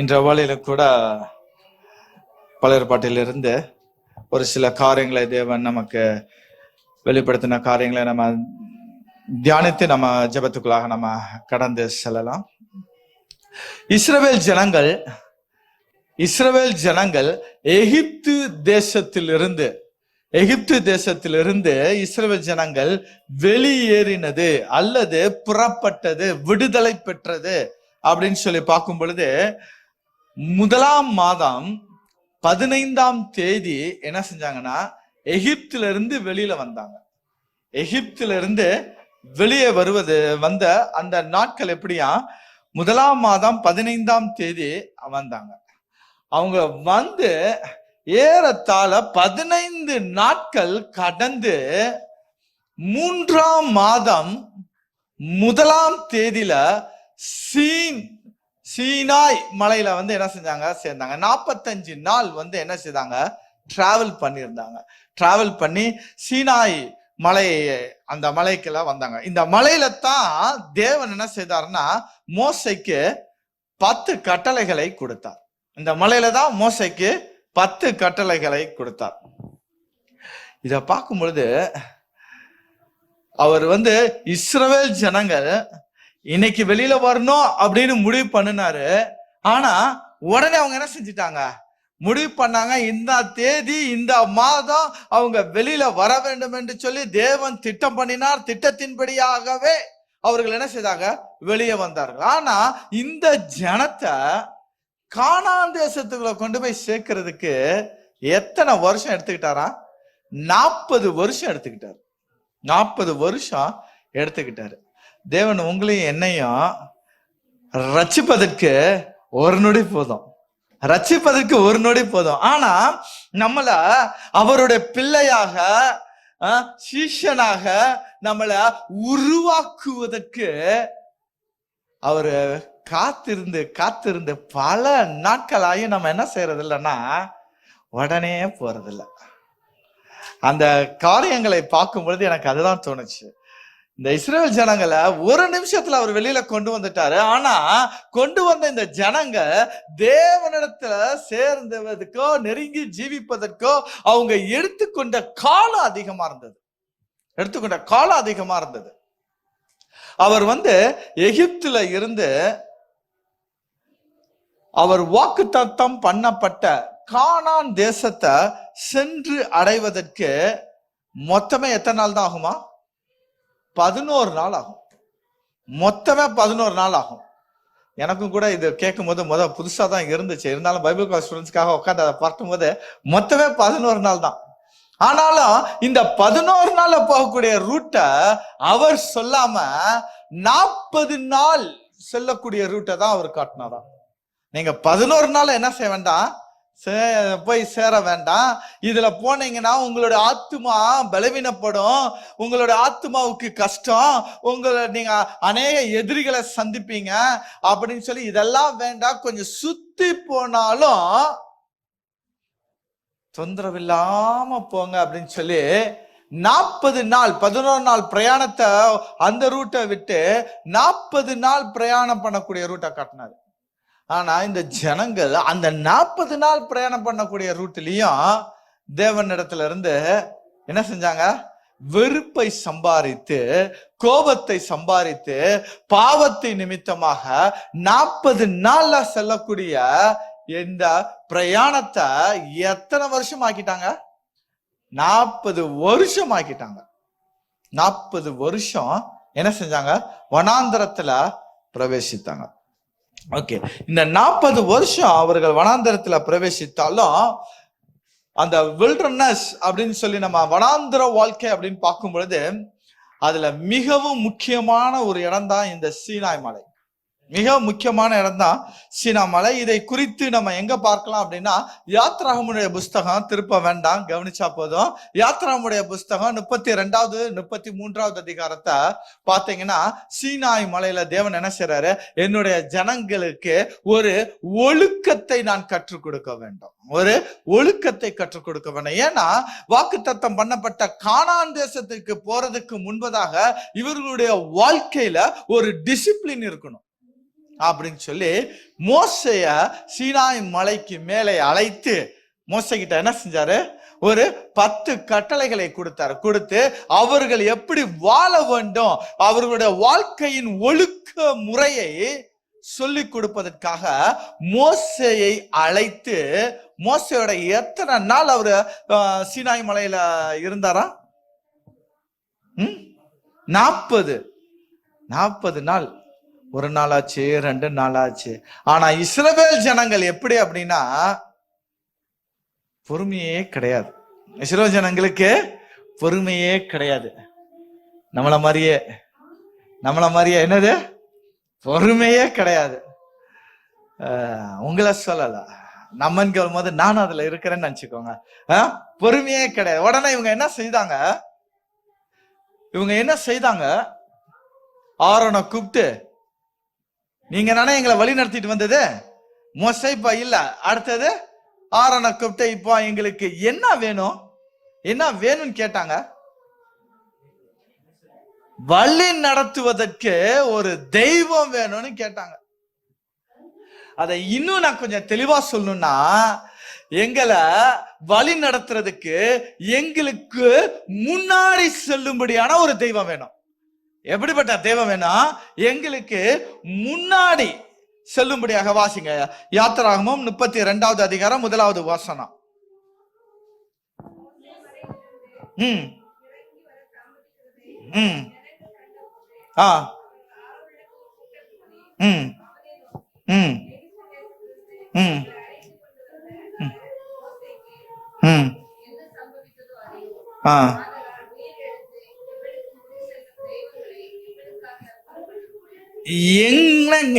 இன்ற வேளையில கூட பழையற்பாட்டிலிருந்து ஒரு சில காரியங்களை தேவன் நமக்கு வெளிப்படுத்தின காரியங்களை நம்ம தியானித்து நம்ம ஜெபத்துக்குள்ளாக நம்ம கடந்து செல்லலாம். இஸ்ரவேல் ஜனங்கள் எகிப்து தேசத்திலிருந்து இஸ்ரவேல் ஜனங்கள் வெளியேறினது அல்லது புறப்பட்டது, விடுதலை பெற்றது அப்படின்னு சொல்லி பார்க்கும் பொழுது, முதலாம் மாதம் 15ஆம் தேதி என்ன செஞ்சாங்கன்னா எகிப்துல இருந்து வெளியில வந்தாங்க. எகிப்துல இருந்து வெளியே வந்த அந்த நாட்கள் எப்படியா, முதலாம் மாதம் 15ஆம் தேதி வந்தாங்க. அவங்க வந்து ஏறத்தாழ 15 நாட்கள் கடந்து 3ஆம் மாதம் 1ஆம் தேதியில சீனாய் மலையில வந்து என்ன செஞ்சாங்க, சேர்ந்தாங்க. 45 நாள் வந்து என்ன செய்தாங்க, டிராவல் பண்ணி சீனாய் மலை, அந்த மலைக்கெல்லாம் வந்தாங்க. இந்த மலையில தான் தேவன் என்ன செய்தார்னா மோசைக்கு 10 கட்டளைகளை கொடுத்தார். இந்த மலையில தான் மோசைக்கு 10 கட்டளைகளை கொடுத்தார். இத பார்க்கும் பொழுது அவர் வந்து இஸ்ரவேல் ஜனங்கள் இன்னைக்கு வெளியில வரணும் அப்படின்னு முடிவு பண்ணினாரு. ஆனா உடனே அவங்க என்ன செஞ்சிட்டாங்க, முடிவு பண்ணாங்க, இந்த தேதி இந்த மாதம் அவங்க வெளியில வர வேண்டும் என்று சொல்லி தேவன் திட்டம் பண்ணினார். திட்டத்தின்படியாகவே அவர்கள் என்ன செய்தாங்க, வெளியே வந்தார்கள். ஆனா இந்த ஜனத்தை கானான் தேசத்துக்குள்ள கொண்டு போய் சேர்க்கிறதுக்கு எத்தனை வருஷம் எடுத்துக்கிட்டாரா? 40 வருஷம் எடுத்துக்கிட்டாரு. 40 வருஷம் எடுத்துக்கிட்டாரு. தேவன் உங்களையும் என்னையும் ரட்சிப்பதற்கு ஒரு நொடி போதும். ஆனா நம்மள அவருடைய பிள்ளையாக, சீஷனாக நம்மள உருவாக்குவதற்கு அவரு காத்திருந்து பல நாட்களாயும் நம்ம என்ன செய்யறது இல்லைன்னா உடனே போறதில்ல. அந்த காரியங்களை பார்க்கும் பொழுது எனக்கு அதுதான் தோணுச்சு. இந்த இஸ்ரவேல் ஜனங்களை ஒரு நிமிஷத்துல அவர் வெளியில கொண்டு வந்துட்டாரு. ஆனா கொண்டு வந்த இந்த ஜனங்க தேவனிடத்துல சேர்ந்துவதற்கோ நெருங்கி ஜீவிப்பதற்கோ அவங்க எடுத்துக்கொண்ட காலம் அதிகமா இருந்தது. அவர் வந்து எகிப்துல இருந்து அவர் வாக்குத்தத்தம் பண்ணப்பட்ட கானான் தேசத்தை சென்று அடைவதற்கு மொத்தமே எத்தனை நாள் தான் ஆகுமா? 11 நாள் ஆகும். மொத்தமே 11 நாள் ஆகும். எனக்கும் கூட இது கேட்கும் போது புதுசா தான் இருந்துச்சு. இருந்தாலும் பைபிள் கிளாஸ் ஸ்டூடெண்ட்ஸ்க்காக உட்காந்து அதை பார்க்கும் போது மொத்தமே 11 நாள் தான். ஆனாலும் இந்த 11 நாள்ல போகக்கூடிய ரூட்டை அவர் சொல்லாம 40 நாள் செல்லக்கூடிய ரூட்டை தான் அவர் காட்டினாராம். நீங்க 11 நாள் என்ன செய்ய வேண்டாம், போய் சேர வேண்டாம். இதுல போனீங்கன்னா உங்களுடைய ஆத்துமா பலவீனப்படும், உங்களுடைய ஆத்துமாவுக்கு கஷ்டம், நீங்க அநேக எதிரிகளை சந்திப்பீங்க அப்படின்னு சொல்லி இதெல்லாம் வேண்டாம். கொஞ்சம் சுத்தி போனாலும் தொந்தரவில்லாம போங்க அப்படின்னு சொல்லி 40 நாள் 11 நாள் பிரயாணத்தை அந்த ரூட்டை விட்டு 40 நாள் பிரயாணம் பண்ணக்கூடிய ரூட்டை காட்டினாரு. ஆனா இந்த ஜனங்கள் அந்த 40 நாள் பிரயாணம் பண்ணக்கூடிய ரூட்லயும் தேவனிடத்துல இருந்து என்ன செஞ்சாங்க, வெறுப்பை சம்பாதித்து, கோபத்தை சம்பாதித்து, பாவத்தை நிமித்தமாக 40 நாள்ல செல்லக்கூடிய இந்த பிரயாணத்தை எத்தனை வருஷம் ஆக்கிட்டாங்க? 40 வருஷம் ஆக்கிட்டாங்க. 40 வருஷம் என்ன செஞ்சாங்க, வனாந்தரத்துல பிரவேசித்தாங்க. ஓகே, இந்த 40 வருஷம் அவர்கள் வனாந்தரத்துல பிரவேசித்தாலும் அந்த வில்டர்னஸ் அப்படின்னு சொல்லி நம்ம வனாந்தர வாழ்க்கை அப்படின்னு பார்க்கும் பொழுது அதுல மிகவும் முக்கியமான ஒரு இடம் தான் இந்த சீனாய் மலை. மிக முக்கியமான இடம் தான் சீனா மலை. இதை குறித்து நம்ம எங்க பார்க்கலாம் அப்படின்னா, யாத்ராகமுடைய புஸ்தகம் திருப்ப வேண்டாம், கவனிச்சா போதும். யாத்ராகமுடைய புஸ்தகம் 32வது 33வது அதிகாரத்தை பார்த்தீங்கன்னா, சீனாய் மலையில தேவன் என்ன செய்றாரு, என்னுடைய ஜனங்களுக்கு ஒரு ஒழுக்கத்தை நான் கற்றுக் கொடுக்க வேண்டும், ஒரு ஒழுக்கத்தை கற்றுக் கொடுக்க வேண்டும். ஏன்னா வாக்குத்தத்தம் பண்ணப்பட்ட கானான் தேசத்துக்கு போறதுக்கு முன்பதாக இவர்களுடைய வாழ்க்கையில ஒரு டிசிப்ளின் இருக்கணும், அப்படின்னு சொல்லி மோசைய சீனாய் மலைக்கு மேலே அழைத்து மோசை கிட்ட என்ன செஞ்சாரு? ஒரு 10 கட்டளைகளை கொடுத்து அவர்கள் எப்படி வாழ வேண்டும், அவர்களுடைய வாழ்க்கையின் ஒழுக்க முறையை சொல்லி கொடுப்பதற்காக மோசையை அழைத்து, மோசையோட எத்தனை நாள் அவரு சீனாய் மலையில இருந்தாரா? 40 நாள். 1 நாள் ஆச்சு, 2 நாள் ஆச்சு. ஆனா இஸ்ரவேல் ஜனங்கள் எப்படி அப்படின்னா பொறுமையே கிடையாது. இஸ்ரவேல் ஜனங்களுக்கு பொறுமையே கிடையாது. நம்மள மாதிரியே என்னது? பொறுமையே கிடையாது. உங்களை சொல்லல, நம்மன்கள் போது நானும் அதுல இருக்கிறேன்னு நினைச்சுக்கோங்க. பொறுமையே கிடையாது. உடனே இவங்க என்ன செய்தாங்க? ஆரோனை கூப்பிட்டு, நீங்க தானே எங்களை வழி நடத்திட்டு வந்தது, மோசை இப்ப இல்ல, அடுத்தது ஆரோனை கூப்பிட்டு, இப்போ எங்களுக்கு என்ன வேணும்னு கேட்டாங்க. வழி நடத்துவதற்கு ஒரு தெய்வம் வேணும்னு கேட்டாங்க. அதை இன்னும் நான் கொஞ்சம் தெளிவா சொல்லணும்னா, எங்களை வழி நடத்துறதுக்கு எங்களுக்கு முன்னாடி செல்லும்படியான ஒரு தெய்வம் வேணும். எப்படிப்பட்ட தெய்வம் வேணும்? எங்களுக்கு முன்னாடி செல்லும்படியாக. வாசிங்க யாத்திராகமம் 32வது அதிகாரம் 1வது வசனம்.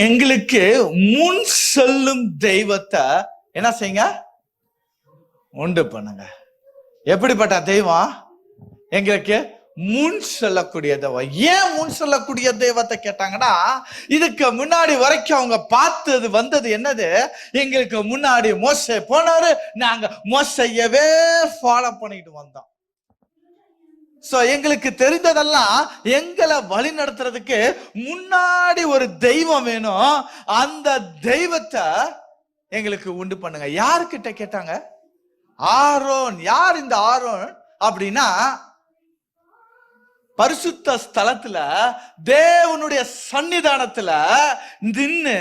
எங்களுக்கு முன் செல்லும் தெய்வத்தை என்ன செய்யுங்க? உண்டு பண்ணுங்க. எப்படிப்பட்ட தெய்வம்? எங்களுக்கு முன் செல்லக்கூடிய தெய்வம். ஏன் முன் செல்லக்கூடிய தெய்வத்தை கேட்டாங்கன்னா, இதுக்கு முன்னாடி வரைக்கும் அவங்க பார்த்தது வந்தது என்னது? எங்களுக்கு முன்னாடி மோசே போனாரு, நாங்க மோசையவே ஃபாலோ பண்ணிட்டு வந்தோம். சோ எங்களுக்கு தெரிந்ததெல்லாம் எங்களை வழி நடத்துறதுக்கு முன்னாடி ஒரு தெய்வம் வேணும். அந்த தெய்வத்தை எங்களுக்கு உண்டு பண்ணுங்க. யாருக்கிட்ட கேட்டாங்க? ஆரோன். யார் இந்த ஆரோன் அப்படின்னா, பரிசுத்த ஸ்தலத்துல தேவனுடைய சன்னிதானத்துல நின்னு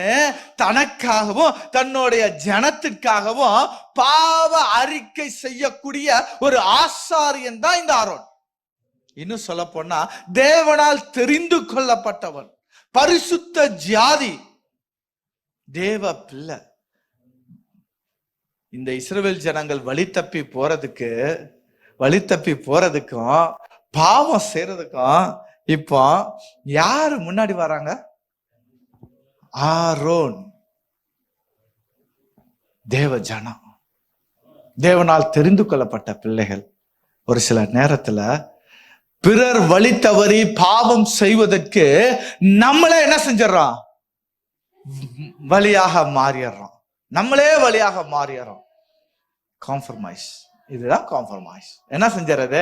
தனக்காகவும் தன்னுடைய ஜனத்திற்காகவும் பாவ அறிக்கை செய்யக்கூடிய ஒரு ஆசாரியன் தான் இந்த ஆரோன். இன்னும் சொல்ல போனா தேவனால் தெரிந்து கொள்ளப்பட்டவன், பரிசுத்த ஜாதி, தேவ பிள்ளை. இந்த இஸ்ரவேல் ஜனங்கள் வழி தப்பி போறதுக்கும் பாவம் செய்யறதுக்கும் இப்போ யாரு முன்னாடி வராங்க? ஆரோன். தேவ ஜனம், தேவனால் தெரிந்து கொள்ளப்பட்ட பிள்ளைகள். ஒரு சில நேரத்துல பிறர் வழி தவறி பாவம் செய்வதற்கு நம்மளே என்ன செஞ்சிடறோம்? வழியாக மாறிடுறோம். காம்ப்ரமைஸ். இதுதான் காம்ப்ரமைஸ். என்ன செஞ்சிடறது?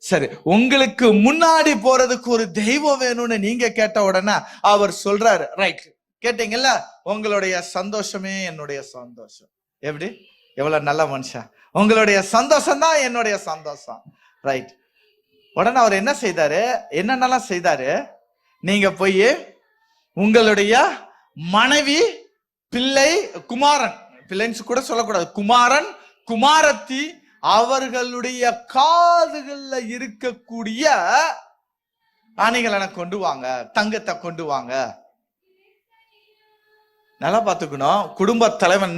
சரி, உங்களுக்கு முன்னாடி போறதுக்கு ஒரு தெய்வம் வேணும்னு நீங்க கேட்ட உடனே அவர் சொல்றாரு, ரைட், கேட்டீங்கல்ல, உங்களுடைய சந்தோஷமே என்னுடைய சந்தோஷம். எப்படி? எவ்வளவு நல்ல மனுஷன். உங்களுடைய சந்தோஷம் தான் என்னுடைய சந்தோஷம். ரைட். உடனே அவர் என்ன செய்தாரு? என்னென்னலாம் செய்தாரு? நீங்க போய் உங்களுடைய மனைவி, பிள்ளை, குமாரன், பிள்ளைன்னு கூட சொல்லக்கூடாது, குமாரன், குமாரத்தி, அவர்களுடைய காதுகள்ல இருக்கக்கூடிய அணிகளை கொண்டு வாங்க, தங்கத்தை கொண்டு வாங்க. நல்லா பாத்துக்கணும். குடும்ப தலைவன்,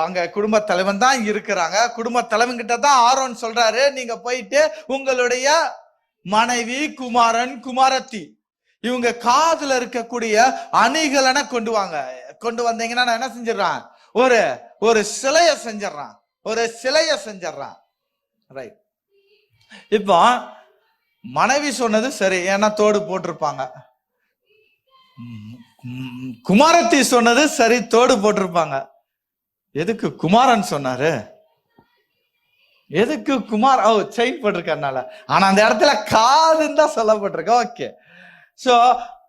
அங்க குடும்ப தலைவன் தான் இருக்கிறாங்க. குடும்ப தலைவன் கிட்ட தான் ஆரோன் சொல்றாரு, நீங்க போயிட்டு உங்களுடைய மனைவி, குமாரன், குமாரத்தி, இவங்க காதுல இருக்கக்கூடிய அணிகளை கொண்டு வாங்க. கொண்டு வந்தீங்கன்னா நான் என்ன செஞ்சிடறான்? ஒரு சிலைய செஞ்சிடறான். ரைட். இப்போ மனைவி சொன்னது சரி, ஏன்னா தோடு போட்டிருப்பாங்க. குமாரத்தி சொன்னது சரி, தோடு போட்டிருப்பாங்க. எதுக்கு குமாரன் சொன்னாரு? எதுக்கு குமார்? செயின் போட்டிருக்கனால. ஆனா அந்த இடத்துல காதுன்னு தான் சொல்லப்பட்டிருக்கு. ஓகே. சோ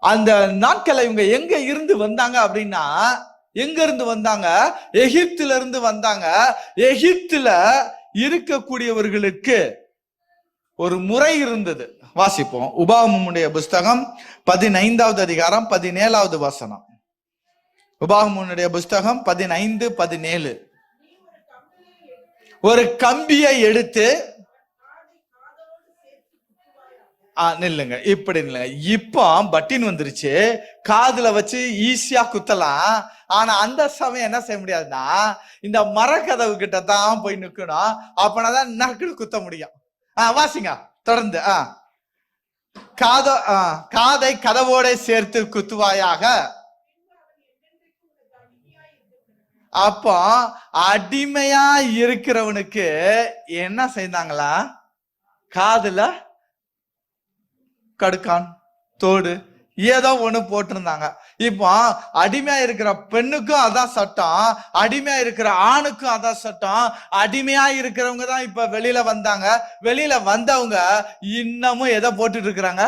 அந்த நாட்களை இவங்க எங்க இருந்து வந்தாங்க அப்படின்னா, எங்க இருந்து வந்தாங்க? எகிப்துல இருந்து வந்தாங்க. எகிப்துல இருக்கக்கூடியவர்களுக்கு ஒரு முறை இருந்தது. வாசிப்போம். உபாகமமுடைய புஸ்தகம் 15வது அதிகாரம் 17வது வசனம். உபாகமமுடைய புஸ்தகம் 15:17. ஒரு கம்பியை எடுத்து நில்லுங்க, இப்படி நில்லுங்க. இப்போ பட்டின் வந்துருச்சு, காதுல வச்சு ஈஸியா குத்தலாம். ஆனா அந்த சமயம் என்ன செய்ய முடியாதுன்னா, இந்த மரக்கதவு கிட்ட தான் போய் நிக்கணும். அப்பனாதான் நக்குன்னு குத்த முடியும். வாசிங்க தொடர்ந்து. காதை கதவோட சேர்த்து குத்துவாயாக. அப்போ அடிமையா இருக்கிறவனுக்கு என்ன செய்தாங்களா? காதுல கடுக்கான், தோடு ஏதோ ஒண்ணு போட்டிருந்தாங்க. இப்போ அடிமையா இருக்கிற பெண்ணுக்கும் அதான் சட்டம், அடிமையா இருக்கிற ஆணுக்கும் அதான் சட்டம். அடிமையா இருக்கிறவங்க தான் இப்ப வெளியில வந்தாங்க. வெளியில வந்தவங்க இன்னமும் எதை போட்டுட்டு இருக்கிறாங்க?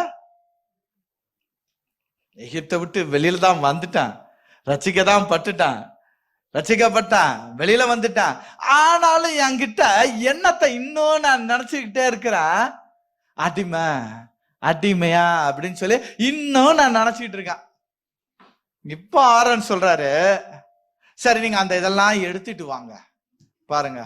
எகிப்தை விட்டு வெளியில தான் வந்துட்டான், ரசிக்க தான் பட்டுட்டான், ரசிக்கப்பட்டான், வெளியில வந்துட்டான். ஆனாலும் என்கிட்ட என்னத்தை இன்னும் நான் நினைச்சுக்கிட்டே இருக்கிறேன், அடிமை அடிமையா அப்படின்னு சொல்லி இன்னும் நான் நினைச்சிட்டு இருக்கேன். இப்ப ஆரன் சொல்றாரு, சரி நீங்க அந்த இதெல்லாம் எடுத்துட்டு வாங்க பாருங்க.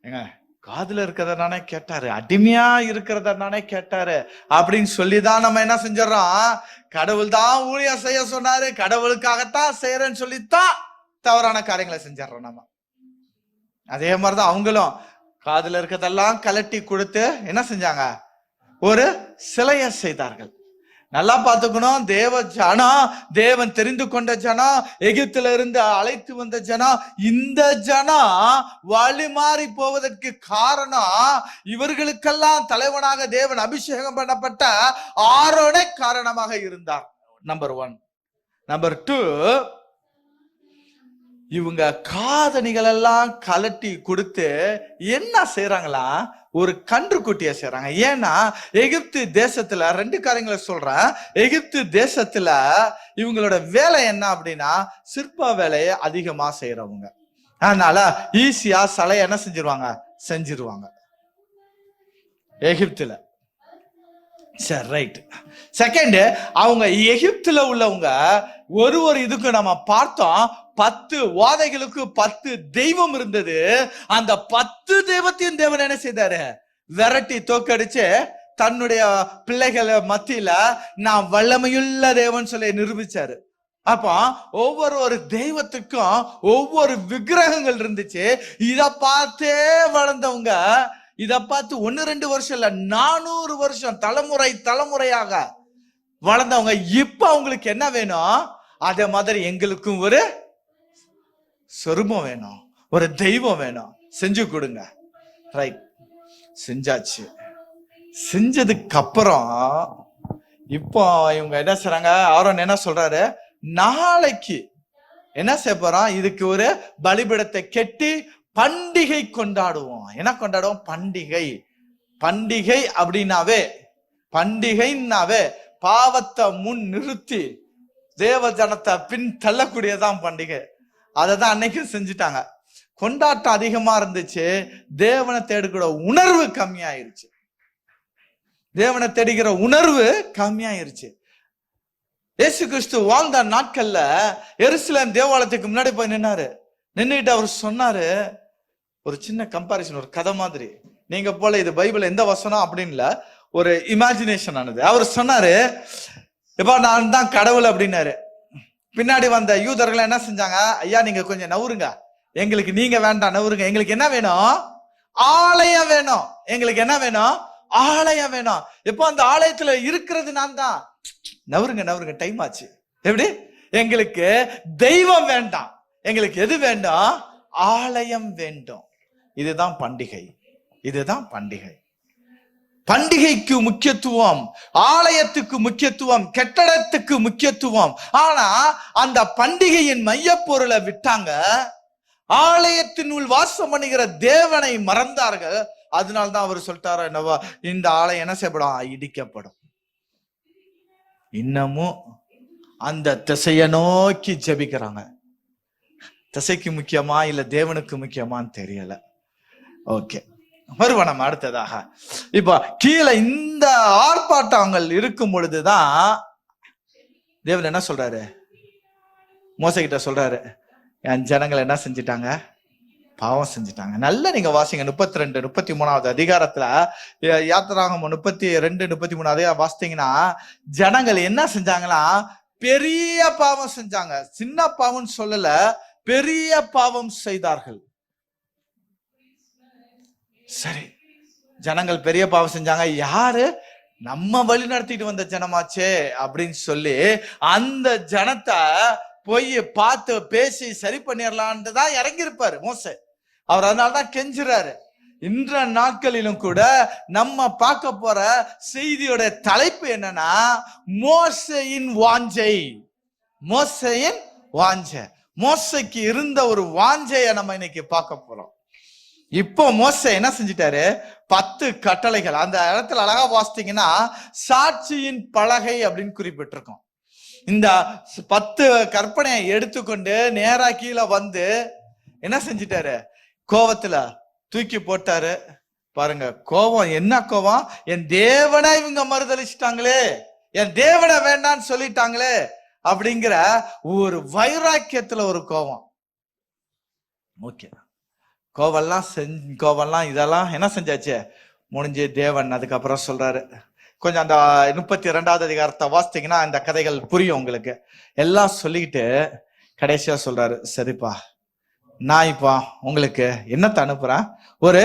எங்க காதுல இருக்கிறத நானே கேட்டாரு, அடிமையா இருக்கிறத நானே கேட்டாரு அப்படின்னு சொல்லிதான் நம்ம என்ன செஞ்சிடறோம்? கடவுள் தான் ஊழியம் செய்ய சொன்னாரு, கடவுளுக்காகத்தான் செய்யறேன்னு சொல்லித்தான் தவறான காரியங்களை செஞ்சிடறோம் நம்ம. அதே மாதிரிதான் அவங்களும் காதுல இருக்கிறதெல்லாம் கலட்டி கொடுத்து என்ன செஞ்சாங்க? ஒரு சிலையை செய்தார்கள். நல்லா பார்த்துக்கணும். தேவ ஜனம், தேவன் தெரிந்து கொண்ட ஜனம், எகிப்துல இருந்து அழைத்து வந்த ஜனம். இந்த ஜனம் வழி மாறி போவதற்கு காரணம் இவர்களுக்கெல்லாம் தலைவனாக தேவன் அபிஷேகம் பண்ணப்பட்ட ஆரோனே காரணமாக இருந்தார். நம்பர் 1. நம்பர் 2, இவங்க காதணிகள் எல்லாம் கலட்டி கொடுத்து என்ன செய்யறாங்களா? ஒரு கன்றுக்குட்டியை செய்யறாங்க. ஏன்னா எகிப்து தேசத்துல 2 காரியங்களை சொல்றேன். எகிப்து தேசத்துல இவங்களோட வேலை என்ன அப்படின்னா, சிற்ப வேலையை அதிகமா செய்யறவங்க. அதனால ஈஸியா சிலை என்ன செஞ்சிருவாங்க எகிப்துல. சரி, ரைட். செகண்ட், அவங்க எகிப்துல உள்ளவங்க ஒரு இதுக்கு நம்ம பார்த்தோம், 10 வாதைகளுக்கு 10 தெய்வம் இருந்தது. அந்த 10 தெய்வத்தையும் தேவன் என்ன செய்தாரு? விரட்டி தோக்கடிச்சு தன்னுடைய பிள்ளைகளை மத்தியில நான் வல்லமையுள்ள தேவன் சொல்லி நிரூபிச்சாரு. அப்போ ஒவ்வொரு தெய்வத்துக்கும் ஒவ்வொரு விக்கிரகங்கள் இருந்துச்சு. இத பார்த்தே வளர்ந்தவங்க, இத பார்த்து 1-2 வருஷம் இல்ல, 400 வருஷம் தலைமுறையாக வளர்ந்தவங்க. இப்ப அவங்களுக்கு என்ன வேணும்? அதே மாதிரி எங்களுக்கும் ஒரு சொருபம் வேணும், ஒரு தெய்வம் வேணும், செஞ்சு கொடுங்க. ரைட், செஞ்சாச்சு. செஞ்சதுக்கு அப்புறம் இப்போ இவங்க என்ன செய்றாங்க? ஆரோன் என்ன சொல்றாரு? நாளைக்கு என்ன செய்ய போறோம்? இதுக்கு ஒரு பலிபீடத்தை கெட்டி பண்டிகை கொண்டாடுவோம். என்ன கொண்டாடுவோம்? பண்டிகை. பண்டிகை பண்டிகைன்னாவே பாவத்தை முன் நிறுத்தி தேவ ஜனத்தை பின் தள்ளக்கூடியதான் பண்டிகை. அதை தான் அன்னைக்கும் செஞ்சுட்டாங்க. கொண்டாட்டம் அதிகமா இருந்துச்சு, தேவனை தேடுகிற உணர்வு கம்மியாயிருச்சு. தேவனை தேடுகிற உணர்வு கம்மியாயிருச்சு. இயேசு கிறிஸ்து வாழ்ந்த நாட்கள்ல எருசலேம் தேவாலயத்துக்கு முன்னாடி போய் நின்னுட்டு அவர் சொன்னாரு, ஒரு சின்ன கம்பாரிசன், ஒரு கதை மாதிரி. நீங்க போல இது பைபிள் எந்த வசனம் அப்படின்னு ஒரு இமேஜினேஷன் ஆனது. அவர் சொன்னாரு, இப்ப நான் தான் கடவுள் அப்படின்னாரு. பின்னாடி வந்த யூதர்கள் என்ன செஞ்சாங்க? ஐயா நீங்க கொஞ்சம் நவுருங்க, எங்களுக்கு நீங்க வேண்டாம், நவுருங்க, எங்களுக்கு என்ன வேணும்? ஆலயம் வேணும். எங்களுக்கு என்ன வேணும்? ஆலயம் வேணும். இப்போ அந்த ஆலயத்துல இருக்கிறது நான் தான். நவுருங்க, டைம் ஆச்சு. எப்படி? எங்களுக்கு தெய்வம் வேண்டாம், எங்களுக்கு எது வேண்டும்? ஆலயம் வேண்டும். இதுதான் பண்டிகை. பண்டிகைக்கு முக்கியத்துவம், ஆலயத்துக்கு முக்கியத்துவம், கட்டடத்துக்கு முக்கியத்துவம். ஆனா அந்த பண்டிகையின் மையப்பொருளை விட்டாங்க. ஆலயத்தினுள் வாசம் பண்ணுகிற தேவனை மறந்தார்கள். அதனால்தான் அவர் சொல்லிட்டாரோ என்னவோ, இந்த ஆலயம் என்ன செய்யப்படும்? இடிக்கப்படும். இன்னமும் அந்த திசையை நோக்கி ஜெபிக்கிறாங்க. திசைக்கு முக்கியமா இல்ல தேவனுக்கு முக்கியமான்னு தெரியல. ஓகே, வருவோம் நம்ம அடுத்ததாக. இப்ப கீழே இந்த ஆர்ப்பாட்டங்கள் இருக்கும் பொழுதுதான் தேவன் என்ன சொல்றாரு, மோசே கிட்ட சொல்றாரு, என் ஜனங்கள் என்ன செஞ்சிட்டாங்க, பாவம் செஞ்சுட்டாங்க. நல்லா நீங்க வாசிங்க 32 33வது அதிகாரத்துல, யாத்திராகமம் 32 33 அதிகாரம் வாசித்தீங்கன்னா, ஜனங்கள் என்ன செஞ்சாங்களா, பெரிய பாவம் செஞ்சாங்க. சின்ன பாவம் சொல்லல, பெரிய பாவம் செய்தார்கள். சரி, ஜனங்கள் பெரிய பாவம் செஞ்சாங்க. யாரு, நம்ம வழி நடத்திட்டு வந்த ஜனமாச்சே அப்படின்னு சொல்லி அந்த ஜனத்தை போய் பார்த்து பேசி சரி பண்ணிடலான்னு தான் இறங்கியிருப்பாரு மோசே. அவர் அதனாலதான் கெஞ்சுறாரு. இன்ற நாட்களிலும் கூட நம்ம பார்க்க போற செய்தியோட தலைப்பு என்னன்னா, மோசேயின் வாஞ்சை. மோசேயின் வாஞ்சை, மோசைக்கு இருந்த ஒரு வாஞ்சைய நம்ம இன்னைக்கு பார்க்க போறோம். இப்போ மோசே என்ன செஞ்சிட்டாரு, 10 கட்டளைகள். அந்த இடத்துல அழகா வாசித்தீங்கன்னா சாட்சியின் பலகை அப்படின்னு குறிப்பிட்டிருக்கோம். இந்த 10 கற்பனையை எடுத்துக்கொண்டு நேரா கீழே வந்து என்ன செஞ்சிட்டாரு, கோவத்துல தூக்கி போட்டாரு. பாருங்க, கோபம் என்ன கோபம், என் தேவனை இவங்க மறுதளிச்சிட்டாங்களே, என் தேவனை வேண்டான்னு சொல்லிட்டாங்களே அப்படிங்கிற ஒரு வைராக்கியத்துல ஒரு கோபம். ஓகே, கோவம்லாம் இதெல்லாம் என்ன செஞ்சாச்சு, முடிஞ்சு. தேவன் அதுக்கப்புறம் சொல்றாரு, கொஞ்சம் அந்த 32வது அதிகாரத்தை வாசித்தீங்கன்னா இந்த கதைகள் புரியும் உங்களுக்கு. எல்லாம் சொல்லிக்கிட்டு கடைசியா சொல்றாரு, சரிப்பா நான் இப்போ உங்களுக்கு என்னத்தை அனுப்புறேன், ஒரு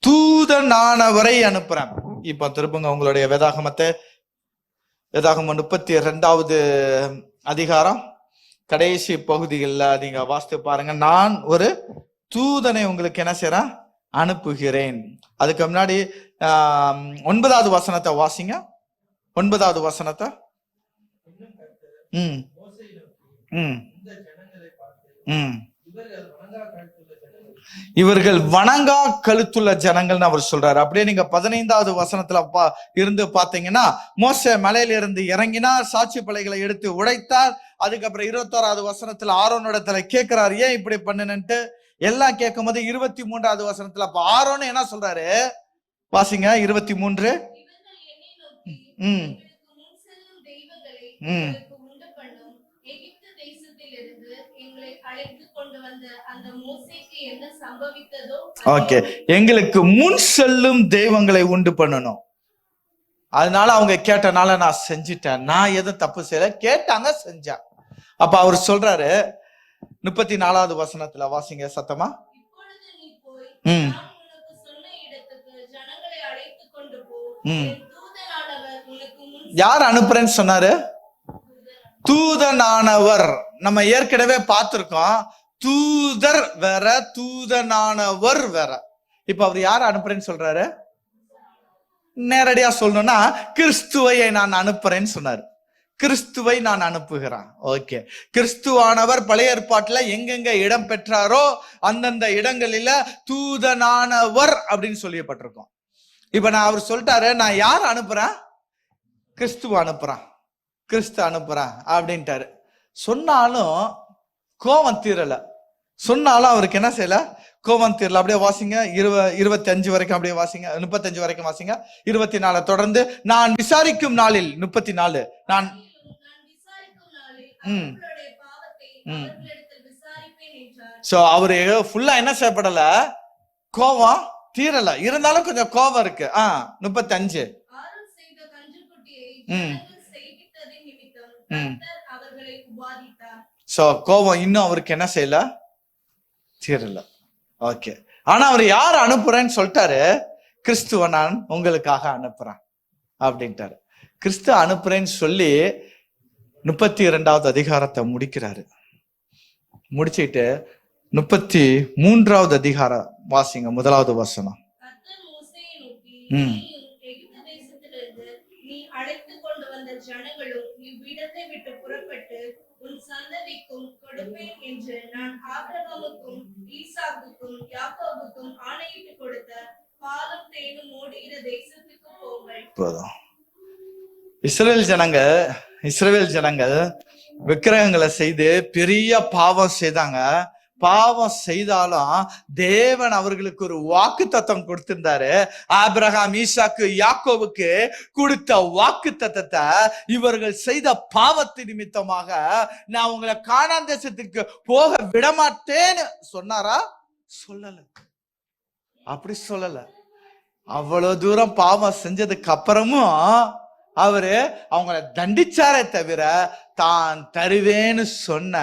தூதனானவரை அனுப்புறேன். இப்ப திருப்புங்க உங்களுடைய வேதாகமத்தை, வேதாகமம் 32வது அதிகாரம் கடைசி பகுதிகளில் நீங்க வாசித்து பாருங்க. நான் ஒரு தூதனை உங்களுக்கு என்ன செய்யறேன், அனுப்புகிறேன். அதுக்கு முன்னாடி 9வது வசனத்தை வாசிங்க. 9வது வசனத்தை. இவர்கள் வணங்கா கழுத்துள்ள ஜனங்கள்னு அவர் சொல்றாரு. அப்படியே நீங்க 15வது வசனத்துல இருந்து பாத்தீங்கன்னா, மோசே மலையில இருந்து இறங்கினார், சாட்சி பலகைகளை எடுத்து உடைத்தார். அதுக்கப்புறம் 21வது வசனத்துல ஆரோனிடத்துல கேட்கிறார், ஏன் இப்படி பண்ணுன்ட்டு. எல்லாம் கேட்கும் போது 23வது வசனத்துல அப்ப ஆரோன்னு என்ன சொல்றாரு, வாசிங்க 23. ஓகே, எங்களுக்கு முன் செல்லும் தெய்வங்களை உண்டு பண்ணணும். அதனால அவங்க கேட்டனால நான் செஞ்சிட்டேன், நான் எதுவும் தப்பு செய்யல, கேட்டாங்க செஞ்சேன். அப்ப அவர் சொல்றாரு 34வது வசனத்துல வாசிங்க சத்தமா. யார் அனுப்புறேன்னு சொன்னாரு, தூதனானவர். நம்ம ஏற்கனவே பார்த்திருக்கோம், தூதர் வேற, தூதனானவர் வேற. இப்ப அவர் யார் அனுப்புறேன்னு சொல்றாரு, நேரடியா சொல்லணும்னா கிறிஸ்துவை நான் அனுப்புறேன்னு சொன்னாரு. கிறிஸ்துவை நான் அனுப்புகிறான். ஓகே, கிறிஸ்துவானவர் பழைய ஏற்பாட்டுல எங்கெங்க இடம் பெற்றாரோ அந்தந்த இடங்களில தூதனானவர் அப்படின்னு சொல்லப்பட்டிருக்கோம். இப்ப நான் அவர் சொல்லிட்டாரு, நான் யார் அனுப்புறேன், கிறிஸ்துவ அனுப்புறான், கிறிஸ்து அனுப்புறான் அப்படின்ட்டாரு. சொன்னாலும் கோபம் தீரல, சொன்னாலும் அவருக்கு என்ன செய்யல, கோபம் தீரல. அப்படியே வாசிங்க 25 வரைக்கும், அப்படியே வாசிங்க 35 வரைக்கும் வாசிங்க. 24 தொடர்ந்து, நான் விசாரிக்கும் நாளில் 34 நான் சோ அவரு ஃபுல்லா என்ன செய்யப்படல, கோபம் தீரல, இருந்தாலும் கொஞ்சம் கோபம் இருக்கு. 35 சோ கோபம் இன்னும் அவருக்கு என்ன செய்யல, தீரல. ஓகே, ஆனா அவர் யார் அனுப்புறேன்னு சொல்லிட்டாரு, கிறிஸ்துவ நான் உங்களுக்காக அனுப்புறேன் அப்படின்ட்டாரு. கிறிஸ்து அனுப்புறேன்னு சொல்லி 32வது அதிகாரத்தை முடிக்கிறாரு. முடிச்சுட்டு 33வது அதிகாரம் வாசிங்க, 1வது வசனம். இஸ்ரேல் ஜனங்க இஸ்ரவேல் ஜனங்கள் விக்கிரகங்களை செய்து பெரிய பாவம் செய்தாங்க. பாவம் செய்தாலும் தேவன் அவர்களுக்கு ஒரு வாக்கு தத்தம் கொடுத்திருந்தாரு. ஆபிரகாம், ஈசாக்கு, யாக்கோவுக்கு கொடுத்த வாக்கு தத்தத்தை இவர்கள் செய்த பாவத்து நிமித்தமாக நான் உங்களை கானான் தேசத்துக்கு போக விடமாட்டேன்னு சொன்னாரா? சொல்லல. அப்படி சொல்லல. அவ்வளவு தூரம் பாவம் செஞ்சதுக்கு அப்புறமும் அவரு அவங்கள தண்டிச்சாரே தவிர தான் தருவேன்னு சொன்ன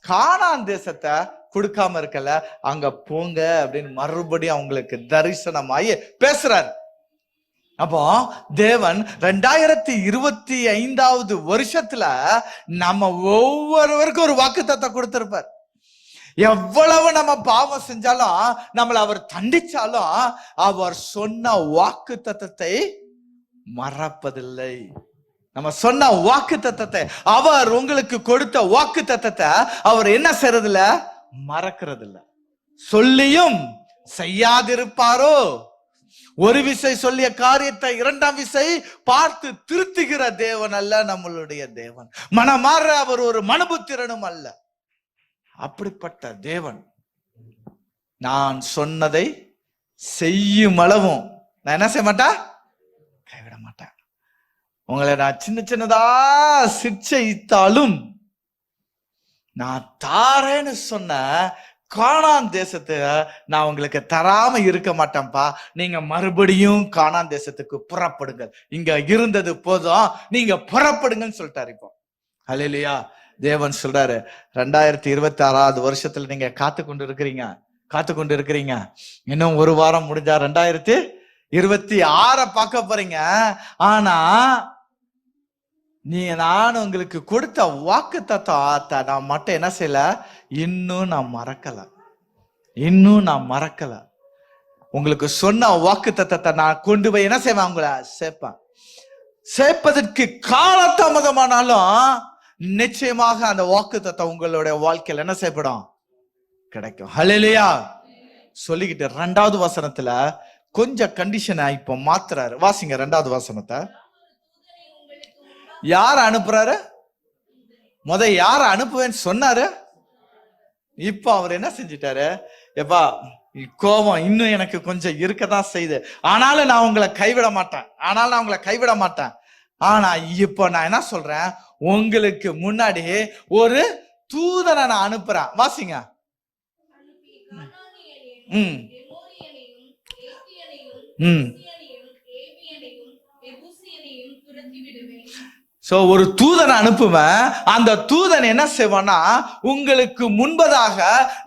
கானான் தேசத்தை கொடுக்காம இருக்கல. அங்க போங்க அப்படின்னு மறுபடியும் அவங்களுக்கு தரிசனமாயி பேசுறாரு. அப்போ தேவன் 2025 வருஷத்துல நம்ம ஒவ்வொருவருக்கும் ஒரு வாக்குத்தத்தம் கொடுத்திருப்பார். எவ்வளவு நம்ம பாவம் செஞ்சாலும், நம்மளை அவர் தண்டிச்சாலும், அவர் சொன்ன வாக்கு தத்தத்தை மறப்பதில்லை. நம்ம சொன்ன வாக்கு தத்தத்தை, அவர் உங்களுக்கு கொடுத்த வாக்கு தத்தத்தை அவர் என்ன செய்யறதில்ல? மறக்கிறதில்ல. சொல்லியும் செய்யாதிருப்பாரோ? ஒரு விசை சொல்லிய காரியத்தை இரண்டாம் விசை பார்த்து திருத்துகிற தேவன் அல்ல நம்மளுடைய தேவன். மனமாற அவர் ஒரு மனுபுத்திரனும் அல்ல. அப்படிப்பட்ட தேவன் நான் சொன்னதை செய்யும் அளவும் நான் என்ன செய்ய மாட்டேன்? கைவிட மாட்டேன். உங்களை நான் சின்ன சின்னதா சிக்ஷித்தாலும் நான் தாரேன்னு சொன்ன கானான் தேசத்தை நான் உங்களுக்கு தராம இருக்க மாட்டேன்ப்பா. நீங்க மறுபடியும் கானான் தேசத்துக்கு புறப்படுங்க. இங்க இருந்தது போதும், நீங்க புறப்படுங்கன்னு சொல்லிட்டாரு. இப்போ ஹல்லேலூயா. தேவன் சொல்றாரு, 2026 வருஷத்துல நீங்க காத்து கொண்டு இருக்கிறீங்க. இன்னும் ஒரு வாரம் முடிஞ்சா 2026 பார்க்க போறீங்க. ஆனா நான் உங்களுக்கு கொடுத்த வாக்கு தத்தத்தை நான் மட்டும் என்ன செய்யல? இன்னும் நான் மறக்கல. உங்களுக்கு சொன்ன வாக்கு தத்தத்தை நான் கொண்டு போய் என்ன செய்வேன்? உங்களை சேர்ப்பதற்கு காலதாமதமானாலும் நிச்சயமாக அந்த வாக்கு தத்தம் உங்களுடைய வாழ்க்கையில் என்ன செய்யப்படும்? கிடைக்கும். ஹல்லேலூயா. சொல்லிக்கிட்டு 2வது வசனத்துல கொஞ்சம் கண்டிஷனை இப்ப மாத்துறாரு. வாசிங்க 2வது வசனத்தை. யார அனுப்புறாரு? யார அனுப்புவேன்னு சொன்னாரு. இப்ப அவர் என்ன செஞ்சிட்டாரு? எப்பா, கோபம் இன்னும் எனக்கு கொஞ்சம் இருக்கதான் செய்யுது, ஆனாலும் நான் உங்களை கைவிட மாட்டேன். ஆனா இப்ப நான் என்ன சொல்றேன்? உங்களுக்கு முன்னாடி ஒரு தூதனை நான் அனுப்புறேன். வாசிங்க. ஒரு தூதனை அனுப்புவேன். அந்த தூதன் என்ன செய்வான்னா, உங்களுக்கு முன்பதாக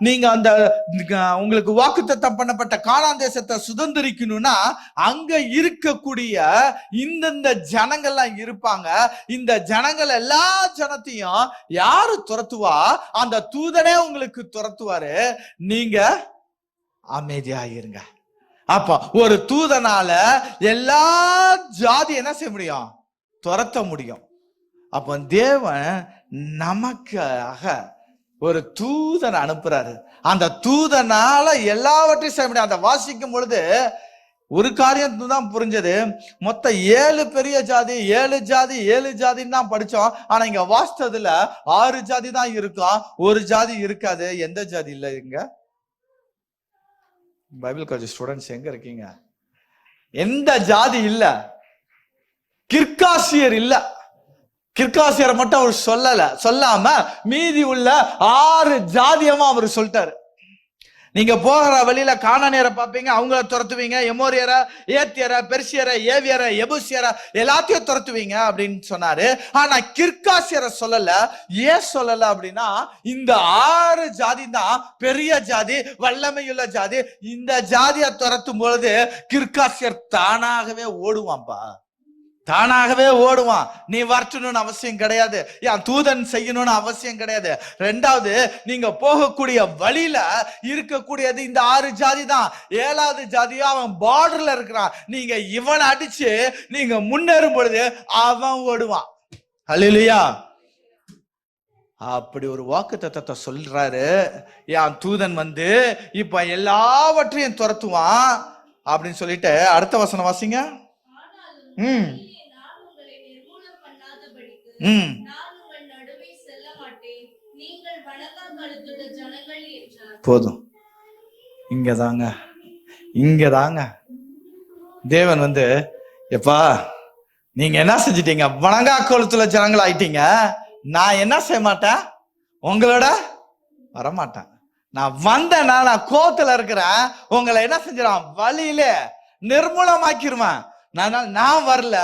நீங்க அந்த உங்களுக்கு வாக்குத்தத்தம் பண்ணப்பட்ட கானான் தேசத்தை சுதந்திரிக்கணும்னா அங்க இருக்கக்கூடிய இந்த ஜனங்கள்லாம் இருப்பாங்க. இந்த ஜனங்கள் எல்லா ஜனத்தையும் யாரு துரத்துவா? அந்த தூதனே உங்களுக்கு துரத்துவாரு. நீங்க அமைதியாயிருங்க. அப்ப ஒரு தூதனால எல்லா ஜாதி என்ன செய்ய முடியும்? துரத்த முடியும். அப்ப தேவன் நமக்காக ஒரு தூதனை அனுப்புறாரு. அந்த தூதனால எல்லாவற்றையும் செய்ய முடியும். அந்த வாசிக்கும் பொழுது ஒரு காரியம் தான் புரிஞ்சது. மொத்தம் 7 பெரிய ஜாதி, 7 ஜாதின்னு தான் படிச்சோம். ஆனா இங்க வாசித்ததுல 6 ஜாதி தான் இருக்கும், ஒரு ஜாதி இருக்காது. எந்த ஜாதி இல்ல? இங்க பைபிள் காலேஜ் ஸ்டூடெண்ட்ஸ் எங்க இருக்கீங்க? எந்த ஜாதி இல்ல? கிர்காசியர் இல்ல. கிர்காசியரை மட்டும் அவர் சொல்லாம மீதி உள்ள 6 ஜாதியமா அவர் சொல்லிட்டாரு. நீங்க போகிற வழியில கானானியரை பார்ப்பீங்க, அவங்கள துரத்துவீங்க. எமோரியரை, ஏத்தியரை, பெர்சியரை, ஏவியரை, எபூசியரை எல்லாத்தையும் துரத்துவீங்க அப்படின்னு சொன்னாரு. ஆனா கிர்காசியரை சொல்லல. ஏன் சொல்லல அப்படின்னா, இந்த 6 ஜாதி தான் பெரிய ஜாதி, வல்லமையுள்ள ஜாதி. இந்த ஜாதியை துரத்தும் பொழுது கிர்காசியர் தானாகவே ஓடுவான். நீ வரட்டணும்னு அவசியம் கிடையாது, என் தூதன் செய்யணும்னு அவசியம் கிடையாது. 2வது, நீங்க போகக்கூடிய வழியில இருக்கக்கூடியது இந்த 6 ஜாதி தான். 7வது ஜாதியா அவன் பார்டர்ல இருக்கிறான். நீங்க இவனை அடிச்சு நீங்க முன்னேறும் பொழுது அவன் ஓடுவான். ஹல்லேலூயா. அப்படி ஒரு வாக்கு தத்தத்தை சொல்றாரு. என் தூதன் இப்ப எல்லாவற்றையும் துரத்துவான் அப்படின்னு சொல்லிட்டு அடுத்த வசனம் வாசிங்க. போதும். இங்கதாங்க தேவன் எப்பா நீங்க என்ன செஞ்சிட்டீங்க, வணங்கா கோலத்துல ஜனங்கள் ஆயிட்டீங்க. நான் என்ன செய்ய மாட்டேன், உங்களோட வரமாட்டேன். நான் வந்தேன்னா நான் கோத்துல இருக்கிறேன், உங்களை என்ன செஞ்சிடான், வழியில நிர்மூலமாக்கிருவேன். நான் வரல,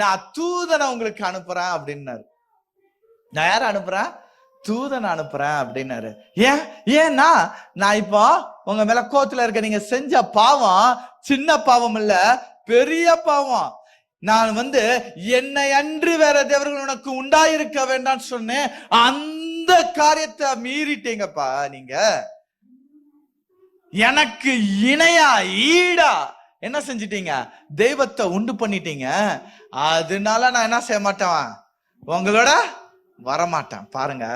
நான் தூதனை உங்களுக்கு அனுப்புறேன் அப்படின்னாரு. நான் யார அனுப்புறேன், தூதனை அனுப்புறேன் அப்படின்னாரு. ஏன்னா நான் இப்போ உங்க மேல கோத்துல இருக்க, நீங்க செஞ்ச பாவம் சின்ன பாவம் இல்ல, பெரிய பாவம். நான் என்னை அன்று வேற தேவர்கள் உனக்கு உண்டாயிருக்க வேண்டாம்னு சொன்னேன். அந்த காரியத்தை மீறிட்டீங்கப்பா. நீங்க எனக்கு இணையா ஈடா என்ன செஞ்சிட்டீங்க, தெய்வத்தை உண்டு பண்ணிட்டீங்க. அதனால நான் என்ன செய்ய மாட்டேன், உங்களோட வரமாட்டேன். பாருங்க,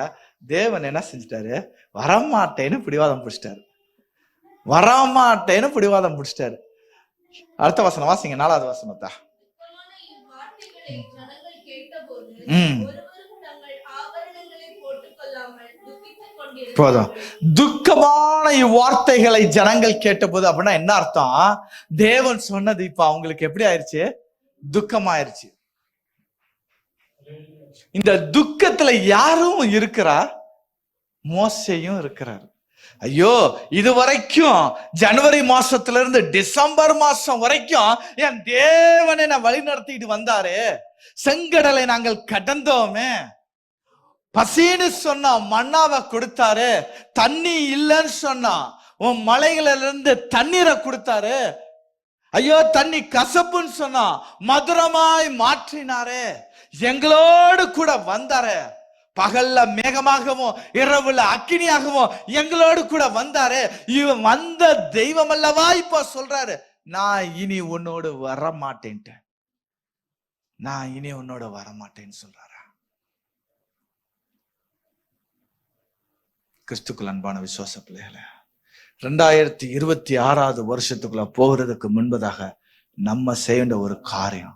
தேவன் என்ன செஞ்சிட்டாரு, வரமாட்டேன்னு பிடிவாதம் பிடிச்சிட்டாரு. வரமாட்டேன்னு பிடிவாதம் பிடிச்சிட்டாரு. அடுத்த வசனம் வாசிங்க, 4வது வசனத்தா. போதும். துக்கமான இவ்வார்த்தைகளை ஜனங்கள் கேட்ட போது அப்படின்னா என்ன அர்த்தம், தேவன் சொன்னது இப்ப அவங்களுக்கு எப்படி ஆயிருச்சு, துக்கமாயிருச்சு. இந்த துக்கத்துல யாரும் இருக்கிறா, மோசேயும் இருக்கிறார். ஐயோ, இது வரைக்கும் ஜனவரி மாசத்துல இருந்து டிசம்பர் மாசம் வரைக்கும் என் தேவன் என்ன வழி நடத்திட்டு வந்தாரு. செங்கடலை நாங்கள் கடந்தோமே, பசின்னு சொன்னா மண்ணாவை கொடுத்தாரு, தண்ணி இல்லைன்னு சொன்னா உன் மலைகளில இருந்து தண்ணீரை கொடுத்தாரு. ஐயோ, தண்ணி கசப்புன்னு சொன்னா மதுரமாய் மாற்றினாரு. எங்களோடு கூட வந்தாரு. பகல்ல மேகமாகவும் இரவுல அக்கினியாகவும் எங்களோடு கூட வந்தாரு. இவன் வந்த தெய்வம் அல்லவா இப்ப சொல்றாரு, நான் இனி உன்னோடு வரமாட்டேன்ட்டு, நான் இனி உன்னோட வரமாட்டேன்னு சொல்றாரு. கிறிஸ்துக்குள் அன்பான விசுவாச பிள்ளைகளை, 2026வது வருஷத்துக்குள்ள போகிறதுக்கு முன்பதாக நம்ம செய்ய ஒரு காரியம்,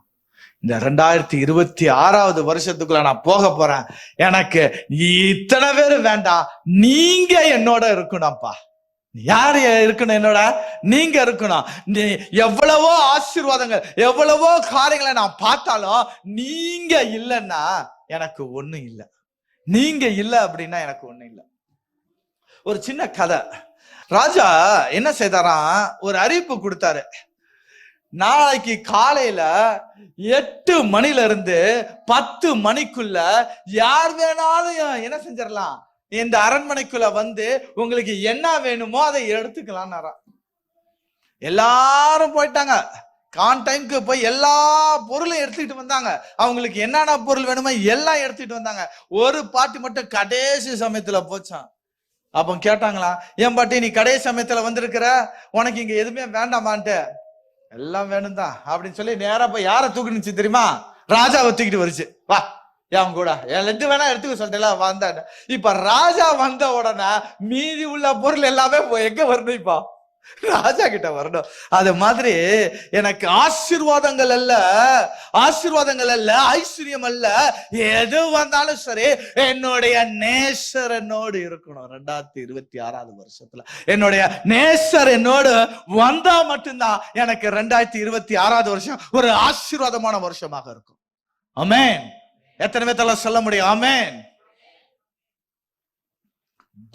இந்த 2026வது வருஷத்துக்குள்ள நான் போக போறேன், எனக்கு இத்தனை பேர் வேண்டாம், நீங்க என்னோட இருக்கணும்ப்பா. யாரு இருக்கணும், என்னோட நீங்க இருக்கணும். நீ எவ்வளவோ ஆசீர்வாதங்கள் எவ்வளவோ காரியங்களை நான் பார்த்தாலும் நீங்க இல்லைன்னா எனக்கு ஒண்ணும் இல்லை. நீங்க இல்லை அப்படின்னா எனக்கு ஒண்ணும் இல்லை. ஒரு சின்ன கதை. ராஜா என்ன செய்தாராம், ஒரு அறிவிப்பு கொடுத்தாரு. நாளைக்கு காலையில 8 மணில இருந்து 10 மணிக்குள்ள யார் வேணாலும் என்ன செஞ்சிடலாம், இந்த அரண்மனைக்குள்ள உங்களுக்கு என்ன வேணுமோ அதை எடுத்துக்கலாம். எல்லாரும் போயிட்டாங்க. டைம்க்கு போய் எல்லா பொருளும் எடுத்துக்கிட்டு வந்தாங்க. அவங்களுக்கு என்னென்ன பொருள் வேணுமோ எல்லாம் எடுத்துக்கிட்டு வந்தாங்க. ஒரு பாட்டி மட்டும் கடைசி சமயத்துல போச்சான். அப்ப கேட்டாங்களா, ஏன் பாட்டி நீ கடைசி சமயத்துல வந்திருக்கிற, உனக்கு இங்க எதுவுமே வேண்டாமான்ட்டு. எல்லாம் வேணும் தான் அப்படின்னு சொல்லி நேரா போய் யார தூக்கினுச்சு தெரியுமா, ராஜாவை தூக்கிட்டு வருச்சு. வா என் கூட, எது வேணா எடுத்துக்க சொல்லிட்டேன் வந்தான்னு. இப்ப ராஜா வந்த உடனே மீதி உள்ள பொருள் எல்லாமே எங்க வரணும், இப்போ ராஜா கிட்ட வரணும். அது மாதிரி எனக்கு ஆசீர்வாதங்கள் அல்ல ஐஸ்வர்யம் அல்ல, எது வந்தாலும் சரி என்னுடைய நேசர் என்னோடு இருக்கணும். 2026வது வருஷத்துல என்னுடைய நேசர் என்னோடு வந்தா மட்டும்தான் எனக்கு 2026வது வருஷம் ஒரு ஆசீர்வாதமான வருஷமாக இருக்கும். ஆமென். எத்தனை பேர்த்தால சொல்ல முடியும் ஆமென்?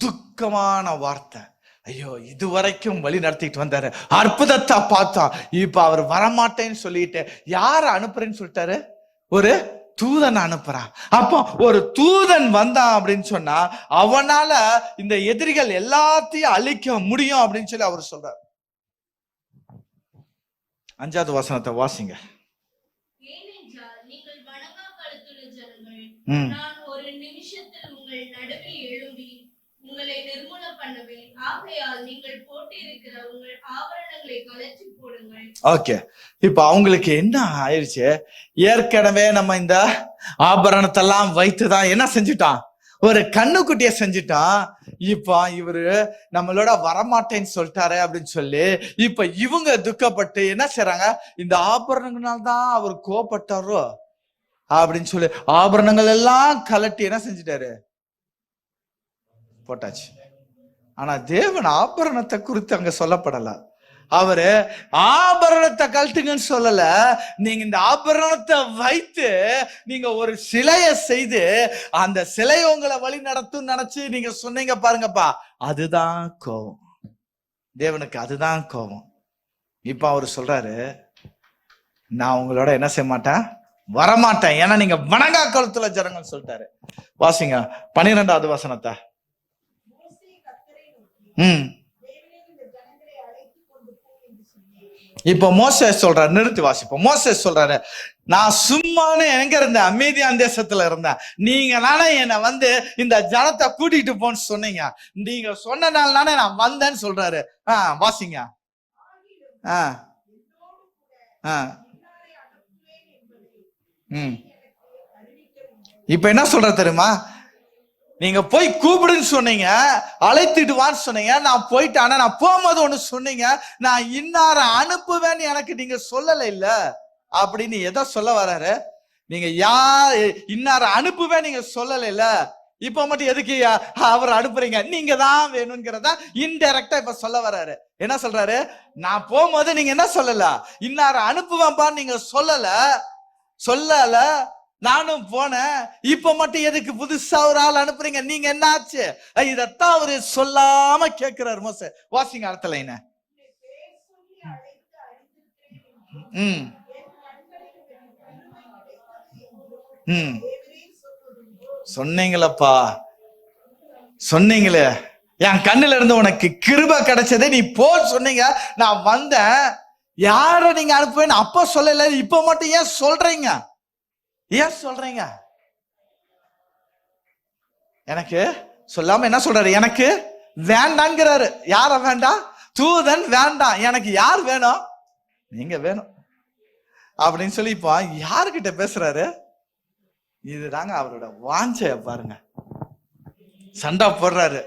துக்கமான வார்த்தை. ஐயோ, இதுவரைக்கும் வழி நடத்திட்டு வந்தாரு, அற்புதத்தை பார்த்தா, இப்ப அவர் வரமாட்டேன்னு சொல்லிட்டு யார அனுப்புறேன்னு சொல்லிட்டாரு, ஒரு தூதன் அனுப்புறான். அப்போ ஒரு தூதன் வந்தான் அப்படின்னு சொன்னா அவனால இந்த எதிரிகள் எல்லாத்தையும் அழிக்க முடியும் அப்படின்னு சொல்லி அவர் சொல்றார். 5வது வசனத்தை வாசிங்க. உங்களை நிர்மூல பண்ணுவேன், ஆகையால் நீங்கள் போட்டிருக்கிற உங்கள் ஆபரணங்களை கழற்றி போடுங்கள். ஓகே, இப்ப அவங்களுக்கு என்ன ஆயிடுச்சு, ஏற்கனவே நம்ம இந்த ஆபரணத்தெல்லாம் வைத்துதான் என்ன செஞ்சுட்டான், ஒரு கண்ணுக்குட்டிய செஞ்சுட்டான். இப்ப இவரு நம்மளோட வரமாட்டேன்னு சொல்லிட்டாரு அப்படின்னு சொல்லி இப்ப இவங்க துக்கப்பட்டு என்ன செய்றாங்க, இந்த ஆபரணங்களால்தான் அவர் கோபப்பட்டாரோ, அப்படின்னு சொல்லி ஆபரணங்கள் எல்லாம் கலட்டி என்ன செஞ்சிட்டாரு, போட்டாச்சு. ஆனா தேவன் ஆபரணத்தை குறித்து அங்க சொல்லப்படல. அவரு ஆபரணத்தை கழட்டுங்கன்னு சொல்லல. நீங்க இந்த ஆபரணத்தை வைத்து நீங்க ஒரு சிலையை செய்து அந்த சிலை உங்களை வழி நடத்தும் நினைச்சு நீங்க சொன்னீங்க பாருங்கப்பா, அதுதான் கோபம். தேவனுக்கு அதுதான் கோபம். இப்ப அவரு சொல்றாரு, நான் உங்களோட என்ன செய்ய மாட்டேன், வரமாட்டேன், ஏன்னா நீங்க வணங்கா கழுத்துல ஜனங்கள் சொல்லிட்டாரு. வாசிங்க 12வது வசனத்தை. இப்ப மோசே சொல்றாரு, நிறுத்தி வாசிப்போம். மோசே சொல்றாரு, நான் சும்மானே எங்க இருந்தேன், அமைதியான தேசத்துல இருந்தேன். நீங்க நானே என்னை வந்து இந்த ஜனத்தை கூட்டிட்டு போன்னு சொன்னீங்க, நீங்க சொன்னனால நானே நான் வந்தேன்னு சொல்றாரு. வாசிங்க. இப்ப என்ன சொல்ற தெரியுமா, நீங்க போய் கூப்பிடுன்னு சொன்னீங்க, அழைத்துட்டு வான்னு சொன்னீங்க, நான் போயிட்டேன். ஆனா நான் போகும்போது ஒண்ணு சொன்னீங்க, நான் இன்னார அனுப்புவேன்னு எனக்கு நீங்க சொல்லல இல்ல அப்படின்னு எதை சொல்ல வர்றாரு? நீங்க யார் இன்னார அனுப்புவேன் நீங்க சொல்லல இல்ல, இப்ப மட்டும் எதுக்கு அவர் அனுப்புறீங்க, நீங்க தான் வேணும்ங்கிறதா இன்டைரக்டா இப்ப சொல்ல வர்றாரு. என்ன சொல்றாரு, நான் போகும்போது நீங்க என்ன சொல்லல, இன்னார அனுப்புவேன்பான்னு நீங்க சொல்லல, நானும் போனேன், இப்ப மட்டும் எதுக்கு புதுசா ஒரு ஆள் அனுப்புறீங்க, நீங்க என்ன ஆச்சு? இதத்தான் அவரு சொல்லாம கேட்கிறாரு மோசே. வாசிங்க அடுத்த லைன. சொன்னீங்களப்பா, சொன்னீங்களே, என் கண்ணுல இருந்து உனக்கு கிருபை கிடைச்சதே, நீ போ சொன்னீங்க, நான் வந்தேன். யார நீங்க அனுப்புவேன்னு அப்ப சொல்லல, இப்ப மட்டும் ஏன் சொல்றீங்க, ஏன் சொல்றீங்க? எனக்கு சொல்லாம என்ன சொல்றாரு, எனக்கு வேண்டாங்கிறாரு. யார வேண்டாம்? தூதன் வேண்டாம், எனக்கு யார் வேணும், நீங்க வேணும் அப்படின்னு சொல்லி இப்போ யாருக்கிட்ட பேசுறாரு? இதுதாங்க அவரோட வாஞ்சைய பாருங்க. சண்டை போடுறாரு,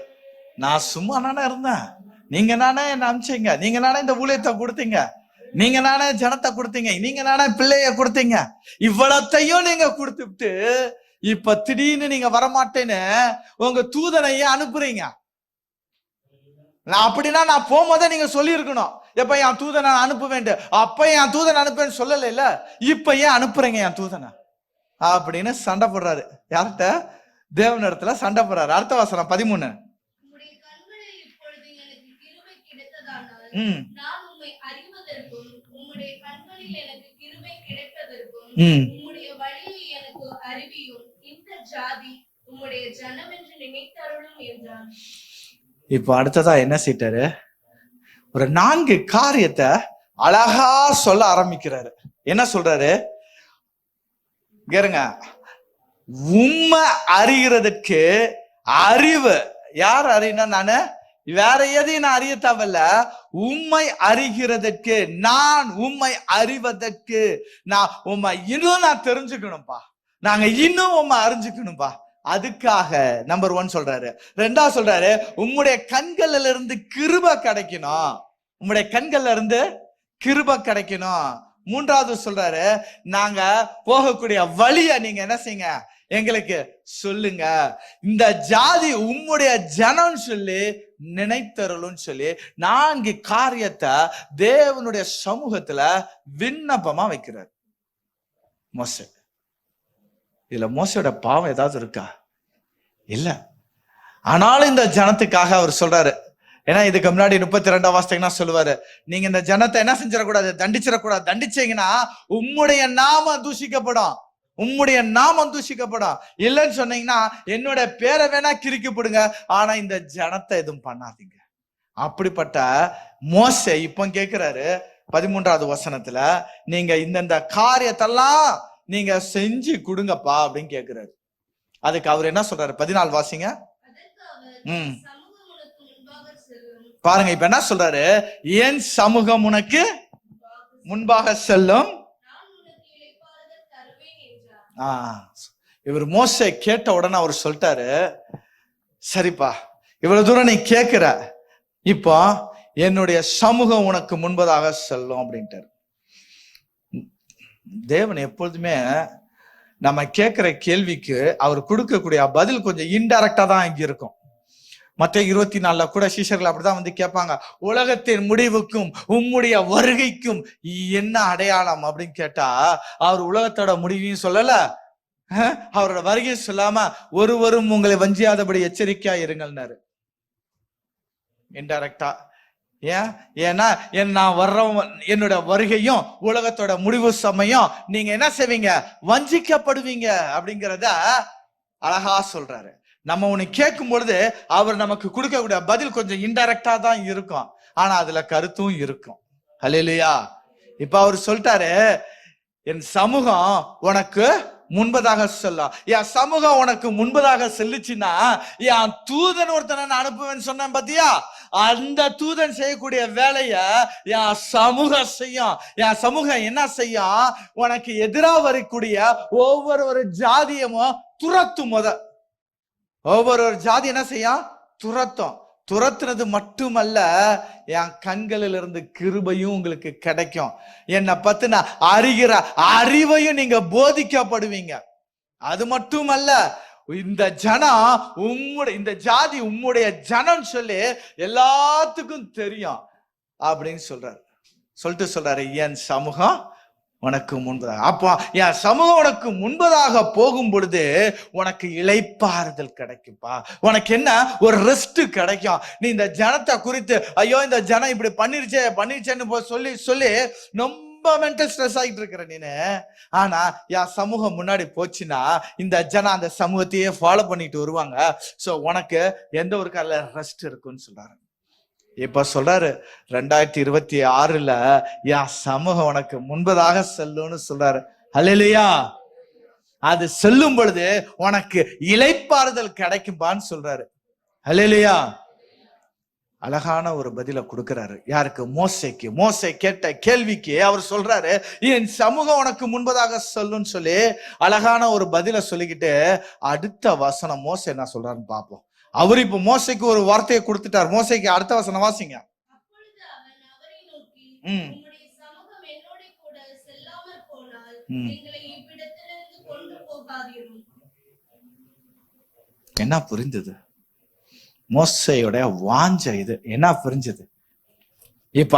நான் சும்மா நானே இருந்தேன், நீங்க நானே என்ன அனுப்பிச்சீங்க, நீங்க நானே இந்த ஊழியத்தை கொடுத்தீங்க, நீங்க நானே ஜனத்தை கொடுத்தீங்க, நீங்க நானே பிள்ளைய கொடுத்தீங்க, இவ்வளத்தையும் நீங்க கொடுத்துட்டு இப்ப திடீர்னு நீங்க வரமாட்டேன்னு உங்க தூதனையே அனுப்புறீங்க. நான் அப்படின்னா நான் போகும்போதே நீங்க சொல்லி இருக்கணும், எப்ப என் தூதனை அனுப்புவேன், அப்ப என் தூதனை அனுப்புவேன்னு சொல்லல இல்ல, இப்ப ஏன் அனுப்புறீங்க என் தூதனை அப்படின்னு சண்டை போடுறாரு. யார்கிட்ட? தேவனிடத்துல சண்டை போடுறாரு. அடுத்த வசனம் 13. இப்ப அடுத்ததா என்ன செய்தாரு, ஒரு 4 காரியத்தை அழகா சொல்ல ஆரம்பிக்கிறாரு. என்ன சொல்றாரு கேருங்க, உண்மை அறிகிறதுக்கு அறிவு, யார் அறியினா, நானு வேற எதையும் நான் அறிய தேவையில்ல, உண்மை அறிகிறதற்கு, நான் உண்மை அறிவதற்கு, நான் உண்மை இன்னும் நான் தெரிஞ்சுக்கணும்பா, நாங்க இன்னும் உண்மை அறிஞ்சுக்கணும்பா, அதுக்காக நம்பர் 1 சொல்றாரு. 2வது சொல்றாரு, உம்முடைய கண்கள்ல இருந்து கிருபை கிடைக்கணும், உம்முடைய கண்கள்ல இருந்து கிருபை கிடைக்கணும். 3வது சொல்றாரு, நாங்க போகக்கூடிய வழிய நீங்க என்ன செய்யுங்க, எங்களுக்கு சொல்லுங்க, இந்த ஜாதி உம்முடைய ஜனம் சொல்லி நினைத்தருளும் சொல்லி 4 காரியத்தை தேவனுடைய சமூகத்துல விண்ணப்பமா வைக்கிறார் மோசே. இதுல மோசையோட பாவம் ஏதாவது இருக்கா? இல்ல. ஆனாலும் இந்த ஜனத்துக்காக அவர் சொல்றாரு. ஏன்னா இதுக்கு முன்னாடி 32 வாசித்தீங்கன்னா சொல்லுவாரு, நீங்க இந்த ஜனத்தை என்ன செஞ்சிடக்கூடாது, தண்டிச்சிடக்கூடாது, தண்டிச்சீங்கன்னா உம்முடைய நாமம் தூஷிக்கப்படும், உம்முடைய நாமம் தூஷிக்கப்படும், இல்லைன்னு சொன்னீங்கன்னா என்னோட பேரை வேணா கிறுக்கிப்படுங்க, ஆனா இந்த ஜனத்தை எதுவும் பண்ணாதீங்க. அப்படிப்பட்ட மோசே இப்ப கேட்கிறாரு 13வது வசனத்துல, நீங்க இந்த காரியத்தெல்லாம் நீங்க செஞ்சு கொடுங்கப்பா அப்படின்னு கேட்கிறாரு. அதுக்கு அவர் என்ன சொல்றாரு, 14 வாசிங்க. பாருங்க, இப்ப என்ன சொல்றாரு, என் சமூகம் உனக்கு முன்பாக செல்லும். இவர் மோசே கேட்ட உடனே அவர் சொல்லிட்டாரு, சரிப்பா இவ்வளவு தூரம் நீ கேட்கிற, இப்போ என்னுடைய சமூகம் உனக்கு முன்பதாக செல்லும் அப்படின்ட்டாரு. தேவன் எப்பொழுதுமே நம்ம கேட்கிற கேள்விக்கு அவர் கொடுக்கக்கூடிய பதில் கொஞ்சம் இன்டைரக்டா தான் இங்க இருக்கும். மத்தேயு 24 கூட சீஷர்கள் அப்படிதான் வந்து கேட்பாங்க, உலகத்தின் முடிவுக்கும் உம்முடைய வருகைக்கும் என்ன அடையாளம் அப்படின்னு கேட்டா, அவர் உலகத்தோட முடிவையும் சொல்லல, அவரோட வருகையும் சொல்லாம ஒருவரும் உங்களை வஞ்சியாதபடி எச்சரிக்கையா இருங்கள்னாரு. இன்டைரக்டா. ஏன்னா நான் வர்றவன், என்னோட வருகையும் உலகத்தோட முடிவு சமயம் நீங்க என்ன செய்வீங்க, வஞ்சிக்கப்படுவீங்க அப்படிங்கிறத அழகா சொல்றாரு. நம்ம ஒண்ணு கேட்கும் பொழுது அவர் நமக்கு கொடுக்கக்கூடிய பதில் கொஞ்சம் இன்டைரக்டா தான் இருக்கும், ஆனா அதுல கருத்தும் இருக்கும். ஹல்லேலூயா. இப்ப அவர் சொல்லிட்டாரு, என் சமூகம் உனக்கு முன்பதாக சொல்லும். என் சமூகம் உனக்கு முன்பதாக செல்லுச்சுன்னா என் தூதன் ஒருத்தனை நான் அனுப்புவேன்னு சொன்னேன் பாத்தியா, அந்த தூதன் செய்யக்கூடிய வேலைய என் சமூகம் செய்யும். என் சமூகம் என்ன செய்யும், உனக்கு எதிராக வரக்கூடிய ஒவ்வொரு ஜாதியமும் துரத்தும். ஒவ்வொரு ஜாதி என்ன செய்யும், துரத்தும். துரத்துறது மட்டுமல்ல, என் கண்களில் இருந்து கிருபையும் உங்களுக்கு கிடைக்கும். என்னை பத்தின அறிகிற அறிவையும் நீங்க போதிக்கப்படுவீங்க. அது மட்டுமல்ல, இந்த ஜனம் இந்த ஜாதி உம்முடைய ஜனம் சொல்லி எல்லாத்துக்கும் தெரியும் அப்படின்னு சொல்றாரு. என் சமூகம் உனக்கு முன்பதாக. அப்போ என் சமூகம் உனக்கு முன்பதாக போகும் பொழுது உனக்கு இளைப்பாறுதல் கிடைக்கும்பா. உனக்கு என்ன, ஒரு ரெஸ்ட் கிடைக்கும். நீ இந்த ஜனத்தை குறித்து ஐயோ இந்த ஜனம் இப்படி பண்ணிருச்சேன்னு சொல்லி ரொம்ப மென்டல் ஸ்ட்ரெஸ் ஆகிட்டு இருக்கிற நீனு. ஆனா என் சமூகம் முன்னாடி போச்சுன்னா இந்த ஜனம் அந்த சமூகத்தையே ஃபாலோ பண்ணிட்டு வருவாங்க. சோ உனக்கு எந்த ஒரு கால ரெஸ்ட் இருக்குன்னு சொல்றாரு. இப்ப சொல்றாரு 2026 என் சமூகம் உனக்கு முன்பதாக செல்லும்னு சொல்றாரு. ஹல்லேலூயா. அது செல்லும் பொழுது உனக்கு இளைப்பாறுதல் கிடைக்கும்பான்னு சொல்றாரு. ஹல்லேலூயா. அழகான ஒரு பதில கொடுக்கிறாரு. யாருக்கு? மோசேக்கு. மோசே கேட்ட கேள்விக்கு அவர் சொல்றாரு, என் சமூகம் உனக்கு முன்பதாக சொல்லுன்னு சொல்லி அழகான ஒரு பதில சொல்லிக்கிட்டு அடுத்த வசனம் மோசே என்ன சொல்றாருன்னு பார்ப்போம். அவர் இப்ப மோசைக்கு ஒரு வார்த்தையை கொடுத்துட்டார். மோசைக்கு அடுத்த வசனம் வாசிங்க. என்ன புரிஞ்சது? மோசையோட வாஞ்ச இது என்ன புரிஞ்சது? இப்ப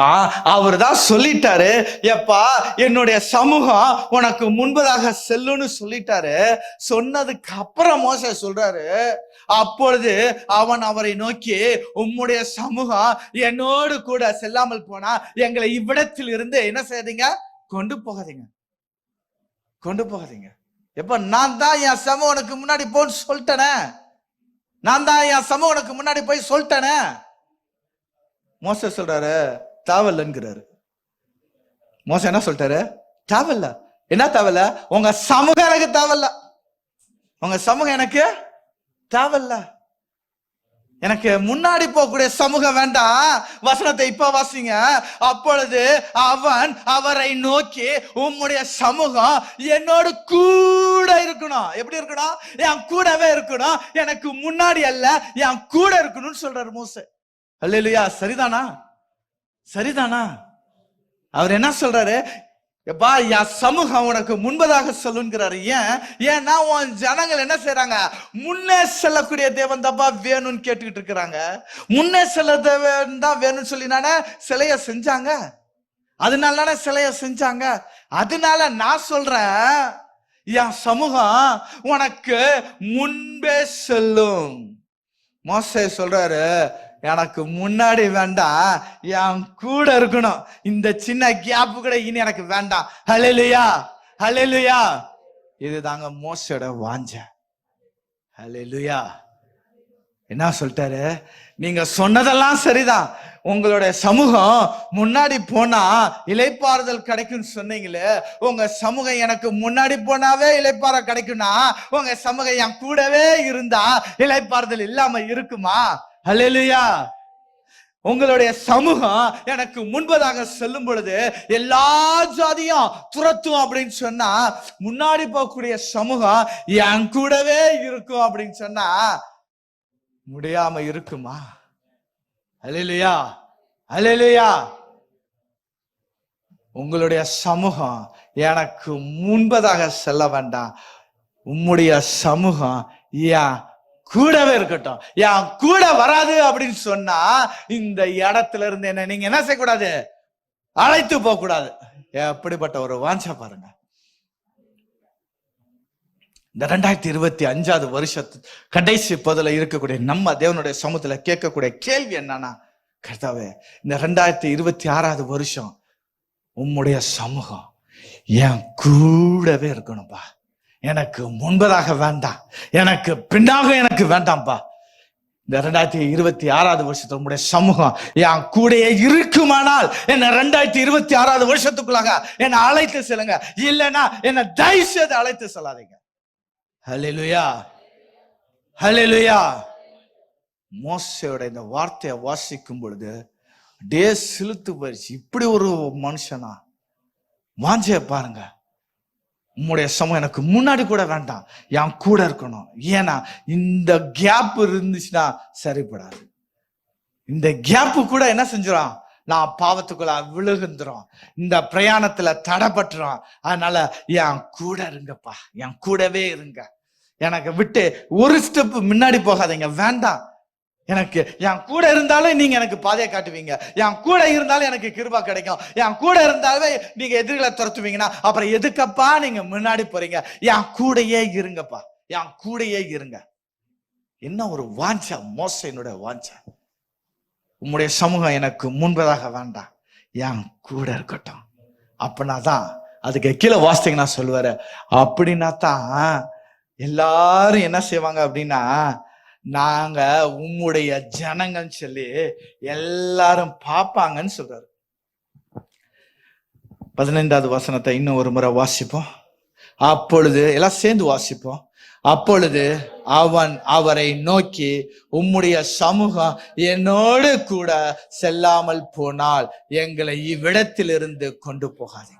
அவர் தான் சொல்லிட்டாரு, எப்பா என்னுடைய சமூகம் உனக்கு முன்பதாக செல்லுன்னு சொல்லிட்டாரு. சொன்னதுக்கு அப்புறம் மோசே சொல்றாரு, அப்பொழுது அவன் அவரை நோக்கி, உம்முடைய சமூகம் என்னோடு கூட செல்லாமல் போனா எங்களை இவ்விடத்தில் இருந்து என்ன செய்யாதீங்க, கொண்டு போகாதீங்க. எப்ப நான் தான் என் சமூகம் உனக்கு முன்னாடி போன்னு சொல்லிட்டேனே, நான் தான் என் சமூகம் உனக்கு முன்னாடி போய் சொல்லிட்டேனே. மோசே சொல்றாரு தேவல்லங்கிறாரு. மோசே என்ன சொல்லிட்டாரு? தேவல்ல. என்ன தேவல்ல? உங்க சமூகம் எனக்கு தேவல்ல. உங்க சமூகம் எனக்கு தேவல்ல. எனக்கு முன்னாடி போகக்கூடிய சமூகம் வேண்டாம். வசனத்தை இப்ப வாசிங்க. அப்பொழுது அவன் அவரை நோக்கி, உம்முடைய சமூகம் என்னோடு கூட இருக்கணும். எப்படி இருக்கணும்? என் கூடவே இருக்கணும். எனக்கு முன்னாடி அல்ல, என் கூட இருக்கணும்னு சொல்றாரு மோசே. அல்லேலூயா. சரிதானா? அவர் என்ன சொல்றாரு? எப்பா என் சமூகம் உனக்கு முன்பதாக சொல்லுங்கிறாரு. ஏன்னா உன் ஜனங்கள் என்ன செய்யறாங்க, முன்னே செல்லக்கூடிய தேவன் தப்பா வேணும்னு கேட்டுக்கிட்டு இருக்கிறாங்க. முன்னே செல்ல தேவன் தான் வேணும்னு சொல்லினானே சிலைய செஞ்சாங்க. அதனால சிலைய செஞ்சாங்க. அதனால நான் சொல்றேன், என் சமூகம் உனக்கு முன்பே செல்லும். மோசே சொல்றாரு, எனக்கு முன்னாடி வேண்டாம், என் கூட இருக்கணும். இந்த சின்ன கேப் கூட இனி எனக்கு வேண்டாம். ஹல்லேலூயா. இதுதாங்க மோசேயோட வாஞ்ச. ஹல்லேலூயா. என்ன சொல்லிட்டாரு? நீங்க சொன்னதெல்லாம் சரிதான். உங்களுடைய சமூகம் முன்னாடி போனா இளைப்பாறுதல் கிடைக்கும் சொன்னீங்களே, உங்க சமூகம் எனக்கு முன்னாடி போனாவே இளைப்பாற கிடைக்கும்னா உங்க சமூகம் என் கூடவே இருந்தா இளைப்பாறுதல் இல்லாம இருக்குமா? ஹல்லேலூயா. உங்களுடைய சமூகம் எனக்கு முன்பதாக செல்லும் பொழுது எல்லா ஜாதியும் துரத்தும் அப்படின்னு சொன்னா, முன்னாடி போகக்கூடிய சமூகம் என் கூடவே இருக்கும் அப்படின்னு சொன்னா முடியாம இருக்குமா? ஹல்லேலூயா. உங்களுடைய சமூகம் எனக்கு முன்பதாக செல்ல வேண்டாம், உம்முடைய சமூகம் என் கூடவே இருக்கட்டும். என் கூட வராது அப்படின்னு சொன்னா இந்த இடத்துல இருந்து என்ன நீங்க என்ன செய்யக்கூடாது, அழைத்து போக கூடாது. எப்படிப்பட்ட ஒரு வாஞ்சை பாருங்க. இந்த 2025 வருஷத்து கடைசி பகுதியில் இருக்கக்கூடிய நம்ம தேவனுடைய சமூகத்துல கேட்கக்கூடிய கேள்வி என்னன்னா, கர்த்தாவே இந்த 2026 வருஷம் உம்முடைய சமூகம் என் கூடவே இருக்கணும்பா. எனக்கு முன்பதாக வேண்டாம், எனக்கு பின்னாக எனக்கு வேண்டாம்ப்பா. இந்த 2026 வருஷத்துல உங்களுடைய சமூகம் என் கூடையே இருக்குமானால் என்ன 2026 வருஷத்துக்குள்ளாக என்னை அழைத்து செல்லுங்க. இல்லைன்னா என்ன தயவு செய்து அழைத்து செல்லாதீங்க. ஹல்லேலூயா, ஹல்லேலூயா. மோசேயோட இந்த வார்த்தையை வாசிக்கும் பொழுது டே சிலுத்து போயிடுச்சு. இப்படி ஒரு மனுஷனா? வாஞ்சைய பாருங்க. உம்முடைய சமூகம் எனக்கு முன்னாடி கூட வேண்டாம், என் கூட இருக்கணும். ஏன்னா இந்த கேப் இருந்துச்சுன்னா சரிப்படாது. இந்த கேப்பு கூட என்ன செஞ்சிடும், நான் பாவத்துக்குள்ள விழுகுந்துரும், இந்த பிரயாணத்துல தடைப்பட்டுரும். அதனால என் கூட இருங்கப்பா, என் கூடவே இருங்க. எனக்கு விட்டு ஒரு ஸ்டெப் முன்னாடி போகாதீங்க, வேண்டாம். எனக்கு என் கூட இருந்தாலும் நீங்க எனக்கு பாதையை காட்டுவீங்க, என் கூட இருந்தாலும் எனக்கு கிருபா கிடைக்கும், என் கூட இருந்தாலே நீங்க எதிரிகளை துரத்துவீங்கன்னா அப்புறம் எதுக்கப்பா நீங்க முன்னாடி போறீங்க? என் கூடையே இருங்கப்பா, என் கூடையே இருங்க. என்ன ஒரு வாஞ்சை மோசேயினுடைய வாஞ்சை. உம்முடைய சமூகம் எனக்கு முன்பதாக வேண்டாம், என் கூட இருக்கட்டும். அப்படின்னா தான் அதுக்கு கீழே வாசித்தீங்கன்னா சொல்லுவாரு, அப்படின்னா தான் எல்லாரும் என்ன செய்வாங்க அப்படின்னா, நாங்க உம்முடைய ஜனங்கன்னு சொல்லி எல்லாரும் பார்ப்பாங்கன்னு சொல்றாரு. 15வது வசனத்தை இன்னும் ஒரு முறை வாசிப்போம். அப்பொழுது எல்லாம் சேர்ந்து வாசிப்போம். அப்பொழுது அவன் அவரை நோக்கி, உம்முடைய சமூகம் என்னோடு கூட செல்லாமல் போனால் எங்களை இவ்விடத்திலிருந்து கொண்டு போகாதீங்க.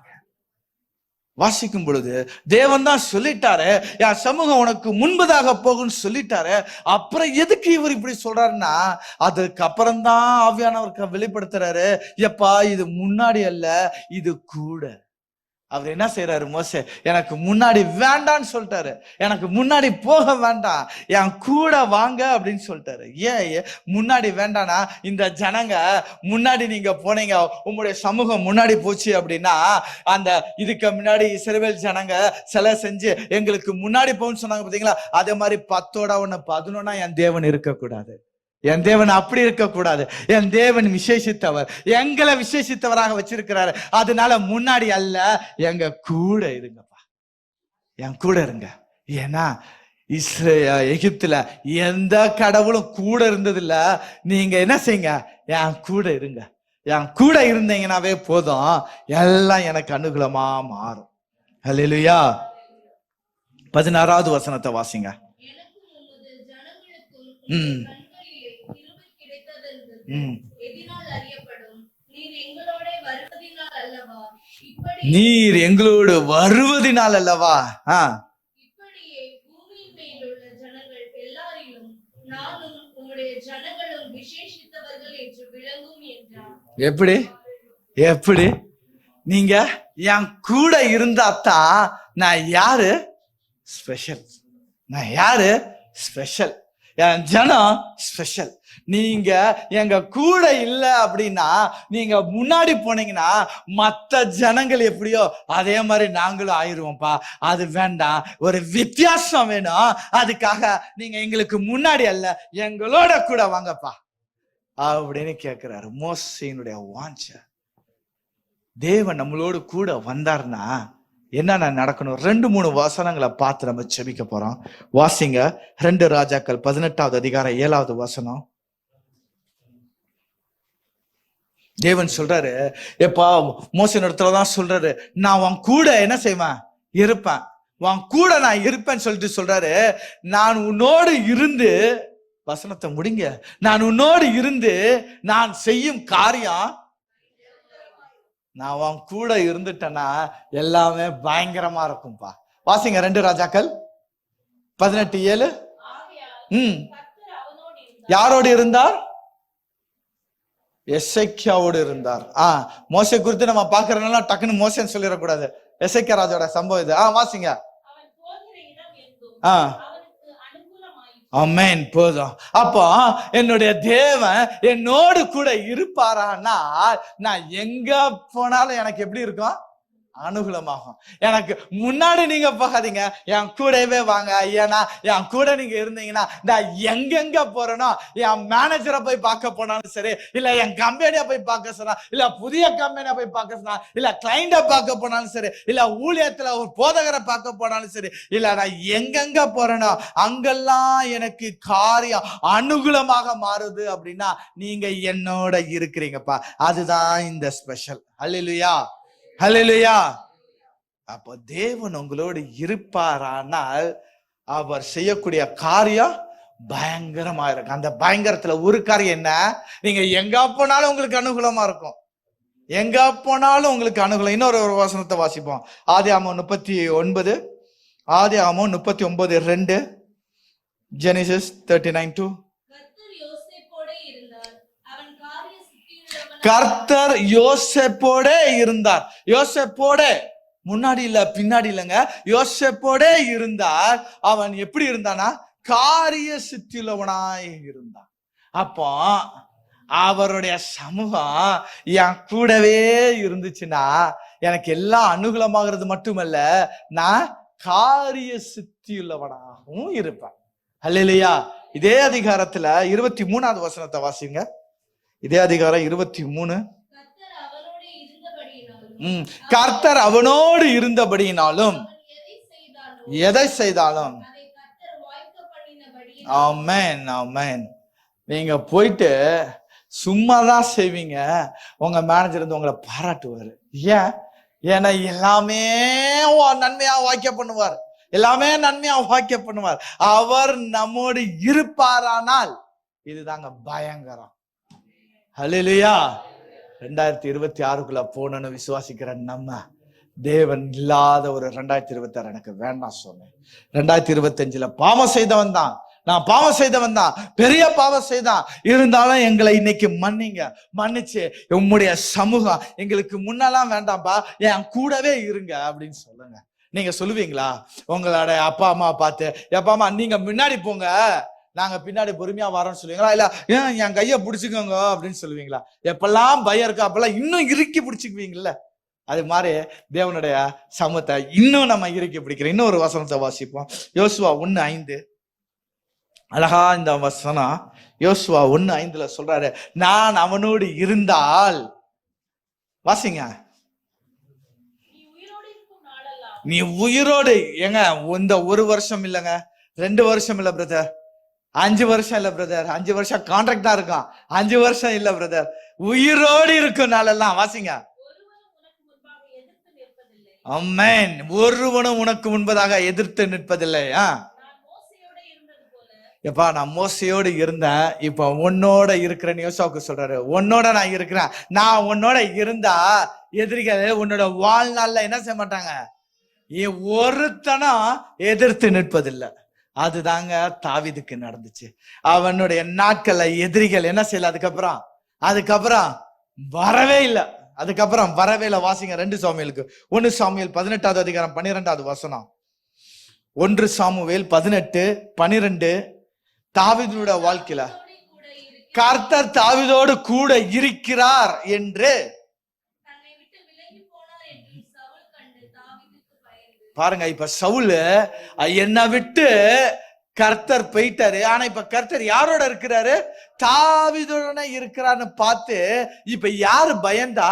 வாசிக்கும் பொழுது தேவன் தான் சொல்லிட்டாரு, என் சமூகம் உனக்கு முன்பதாக போகும்னு சொல்லிட்டாரு. அப்புறம் எதுக்கு இவர் இப்படி சொல்றாருன்னா, அதுக்கு அப்புறம்தான் ஆவியானவருக்கு வெளிப்படுத்துறாரு, எப்பா இது முன்னாடி அல்ல, இது கூட. அவர் என்ன செய்யறாரு, மோசே எனக்கு முன்னாடி வேண்டான்னு சொல்லிட்டாரு, எனக்கு முன்னாடி போக வேண்டாம், என் கூட வாங்க அப்படின்னு சொல்லிட்டாரு. ஏன் முன்னாடி வேண்டானா, இந்த ஜனங்க முன்னாடி நீங்க போனீங்க, உங்களுடைய சமூகம் முன்னாடி போச்சு அப்படின்னா, அந்த இதுக்கு முன்னாடி இஸ்ரவேல் ஜனங்க சிலை செஞ்சு எங்களுக்கு முன்னாடி போன்னு சொன்னாங்க பாத்தீங்களா, அதே மாதிரி 10ஓட 11 என் தேவன் இருக்கக்கூடாது. என் தேவன் அப்படி இருக்கக்கூடாது. என் தேவன் விசேஷித்தவர், எங்களை விசேஷித்தவராக வச்சிருக்கிறாரு. அதனால முன்னாடி அல்ல, எங்க கூட இருங்கப்பா, என் கூட இருங்க. ஏன்னா எகிப்துல எந்த கடவுளும் கூட இருந்ததில்ல. நீங்க என்ன செய்யுங்க, என் கூட இருங்க. என் கூட இருந்தீங்கன்னாவே போதும், எல்லாம் எனக்கு அனுகூலமா மாறும். ஹல்லேலூயா. 16வது வசனத்தை வாசிங்க. நீர் எங்களோடு வருவதினால் அல்லவா? இப்படியே பூமியின் மேல் உள்ள ஜனங்கள் எல்லாரிலும் நானும் உம்முடைய ஜனங்களும் விசேஷித்தவர்கள் என்று விளங்கும் என்றார். எப்படி எப்படி நீங்க என் கூட இருந்தாத்தான் நான் யாரு ஸ்பெஷல், நான் யாரு ஸ்பெஷல், என் ஜனம் ஸ்பெஷல். நீங்க எங்க கூட இல்ல அப்படின்னா, நீங்க முன்னாடி போனீங்கன்னா மத்த ஜனங்கள் எப்படியோ அதே மாதிரி நாங்களும் ஆயிருவோம்ப்பா. அது வேண்டாம், ஒரு வித்தியாசம் வேணும். அதுக்காக நீங்க எங்களுக்கு முன்னாடி அல்ல, எங்களோட கூட வாங்கப்பா அப்படின்னு கேட்கிறாரு. மோசேயினுடைய வாஞ்சை. தேவன் நம்மளோடு கூட வந்தார்னா என்னென்ன நடக்கணும்? 2-3 வசனங்களை பார்த்து நம்ம செபிக்க போறோம். வாசிங்க 2 ராஜாக்கள் 18வது அதிகாரம் 7வது வசனம். தேவன் சொல்றாரு, எப்பா மோசேயின் இடத்துலதான் சொல்றாரு, நான் உன் கூட என்ன செய்வேன், இருப்பேன், உன் கூட நான் இருப்பேன்னு சொல்லிட்டு சொல்றாரு. நான் உன்னோடு இருந்து, வசனத்தை முடிங்க, நான் உன்னோடு இருந்து நான் செய்யும் காரியம், நான் உன் கூட இருந்துட்டேன்னா எல்லாமே பயங்கரமா இருக்கும்பா. வாசிங்க 2 ராஜாக்கள் 18:7. யாரோடு இருந்தார்? எசேக்கியாவோடு இருந்தார். மோசே குறித்து நம்ம பாக்குறதுனால டக்குன்னு மோசேன்னு சொல்லிடக்கூடாது, எசேக்கியா ராஜாவோட சம்பவம் இது. வாசிங்க. அவனுக்கு அனுகூலமாயிற்று. ஆமென். போதும். அப்போ என்னுடைய தேவன் என்னோடு கூட இருப்பாரானா நான் எங்க போனாலும் எனக்கு எப்படி இருக்கும்? அனுகூலமாகும். எனக்கு முன்னாடி நீங்க போகாதீங்க, என் கூடவே வாங்க. ஏன்னா என் கூட நீங்க இருந்தீங்கன்னா நான் எங்கெங்க போறேனோ, என் மேனேஜரை போய் பார்க்க போனாலும் சரி, இல்ல என் கம்பெனியை போய் பார்க்க சொன்னா, இல்ல புதிய கம்பெனியை போய் பார்க்க சொன்னா, இல்ல கிளைண்ட பார்க்க போனாலும் சரி, இல்ல ஊழியத்துல ஒரு போதகரை பார்க்க போனாலும் சரி, இல்ல நான் எங்கெங்க போறேனோ அங்கெல்லாம் எனக்கு காரியம் அனுகூலமாக மாறுது. அப்படின்னா நீங்க என்னோட இருக்கிறீங்கப்பா. அதுதான் இந்த ஸ்பெஷல். அல்லேலூயா, ஹல்லேலூயா. அப்போ தேவன் உங்களோடு இருப்பாரானால் அவர் செய்யக்கூடிய காரியம் பயங்கரமா இருக்கும். அந்த பயங்கரத்துல ஒரு காரியம் என்ன? நீங்க எங்க போனாலும் உங்களுக்கு அனுகூலமா இருக்கும். எங்க போனாலும் உங்களுக்கு அனுகூலம். இன்னொரு ஒரு வசனத்தை வாசிப்போம். ஆதியாகமம் 39, ஆதியாகமம் 39:2, Genesis 39:2. கர்த்தர் யோசேப்போட இருந்தார். யோசேப்போட, முன்னாடி இல்ல பின்னாடி இல்லைங்க, யோசேப்போட இருந்தார். அவன் எப்படி இருந்தானா? காரிய சித்தியுள்ளவனாய் இருந்தான். அப்போ அவருடைய சமூகம் என் கூடவே இருந்துச்சுன்னா எனக்கு எல்லாம் அனுகூலமாகிறது மட்டுமல்ல, நான் காரிய சித்தியுள்ளவனாகவும் இருப்பேன். அல்லேலூயா. இதே அதிகாரத்துல 23வது வசனத்தை வாசிங்க. இதே அதிகாரம் 23. கர்த்தர் அவனோடு இருந்தபடியினாலும் எதை செய்தாலும். ஆமென், ஆமென். நீங்க போயிட்டு சும்மாதான் செய்வீங்க, உங்க மேனேஜர் வந்து உங்களை பாராட்டுவாரு. ஏன்? ஏன்னா எல்லாமே நன்மையா வாக்கிய பண்ணுவார், எல்லாமே நன்மையா வாக்கிய பண்ணுவார். அவர் நம்மோடு இருப்பாரானால் இதுதாங்க பயங்கரம். ஹல்லேலூயா. 2026க்குள்ள போனோன்னு விசுவாசிக்கிற நம்ம, தேவன் இல்லாத ஒரு 2026 எனக்கு வேண்டாம் சொன்னேன். 2025ல பாவம் செய்தவன் தான், நான் பாவம் செய்தவன் தான், பெரிய பாவம் செய்தான். இருந்தாலும் எங்களை இன்னைக்கு மன்னிங்க, மன்னிச்சு உம்முடைய சமூகம் எங்களுக்கு முன்னெல்லாம் வேண்டாம்பா, என் கூடவே இருங்க அப்படின்னு சொல்லுங்க. நீங்க சொல்லுவீங்களா? உங்களோட அப்பா அம்மா பார்த்து, அப்பா அம்மா நீங்க முன்னாடி போங்க, நாங்க பின்னாடி பொறுமையா வரோம்னு சொல்லுவீங்களா? இல்ல ஏன் என் கைய பிடிச்சுக்கோங்க அப்படின்னு சொல்லுவீங்களா? எப்பெல்லாம் பயம் இருக்கா அப்பெல்லாம் இன்னும் இறுக்கி பிடிச்சுக்குவீங்கல்ல? அது மாதிரி தேவனுடைய சமூகத்தை இன்னும் நம்ம இறுக்கி பிடிக்கிறோம். இன்னொரு வசனத்தை வாசிப்போம். யோசுவா 1:5. அழகா இந்த வசனம் யோசுவா 1:5 சொல்றாரு, நான் அவனோடு இருந்தால், வாசிங்க, நீ உயிரோடு. ஏங்க இந்த 1 வருஷம் இல்லைங்க, 2 வருஷம் இல்ல பிரதர், 5 வருஷம் இல்ல பிரதர், 5 வருஷம் கான்ட்ராக்ட் தான் இருக்கும், 5 வருஷம் இல்ல பிரதர், உயிரோடு இருக்கும் நாளெல்லாம். வாசிங்க. ஆமென். ஒருவனும் உனக்கு முன்பதாக எதிர்த்து நிற்பதில்லை. எப்பா நான் மோசையோடு இருந்தேன், இப்ப உன்னோட இருக்கிறேன்னு யோசுவாவுக்கு சொல்றாரு. உன்னோட நான் இருக்கிறேன், நான் உன்னோட இருந்தா எதிரிகள் உன்னோட வாழ்நாள்ல என்ன செய்ய மாட்டாங்க, ஒருத்தனும் எதிர்த்து நிற்பதில்லை. அதுதாங்க தாவீதுக்கு நடந்துச்சு. அவனுடைய நாட்கள்ல எதிரிகள் என்ன செய்யல, அதுக்கப்புறம் வரவே இல்லை. அதுக்கப்புறம் வரவே இல்லை. வாசிங்க 2 சாமுவேலுக்கு 1 சாமுவேல் 18வது அதிகாரம் 12வது வசனம். 1 சாமுவேல் 18:12. தாவீதுடைய வாழ்க்கையில கர்த்தர் தாவீதோடு கூட இருக்கிறார் என்று பாருங்க. இப்ப சவுல் என்னை விட்டு கர்த்தர் போயிட்டாரு, ஆனா இப்ப கர்த்தர் யாரோட இருக்கிறாரு? தாவீதுடனே இருக்கிறான்னு பார்த்து இப்ப யாரு பயந்தா?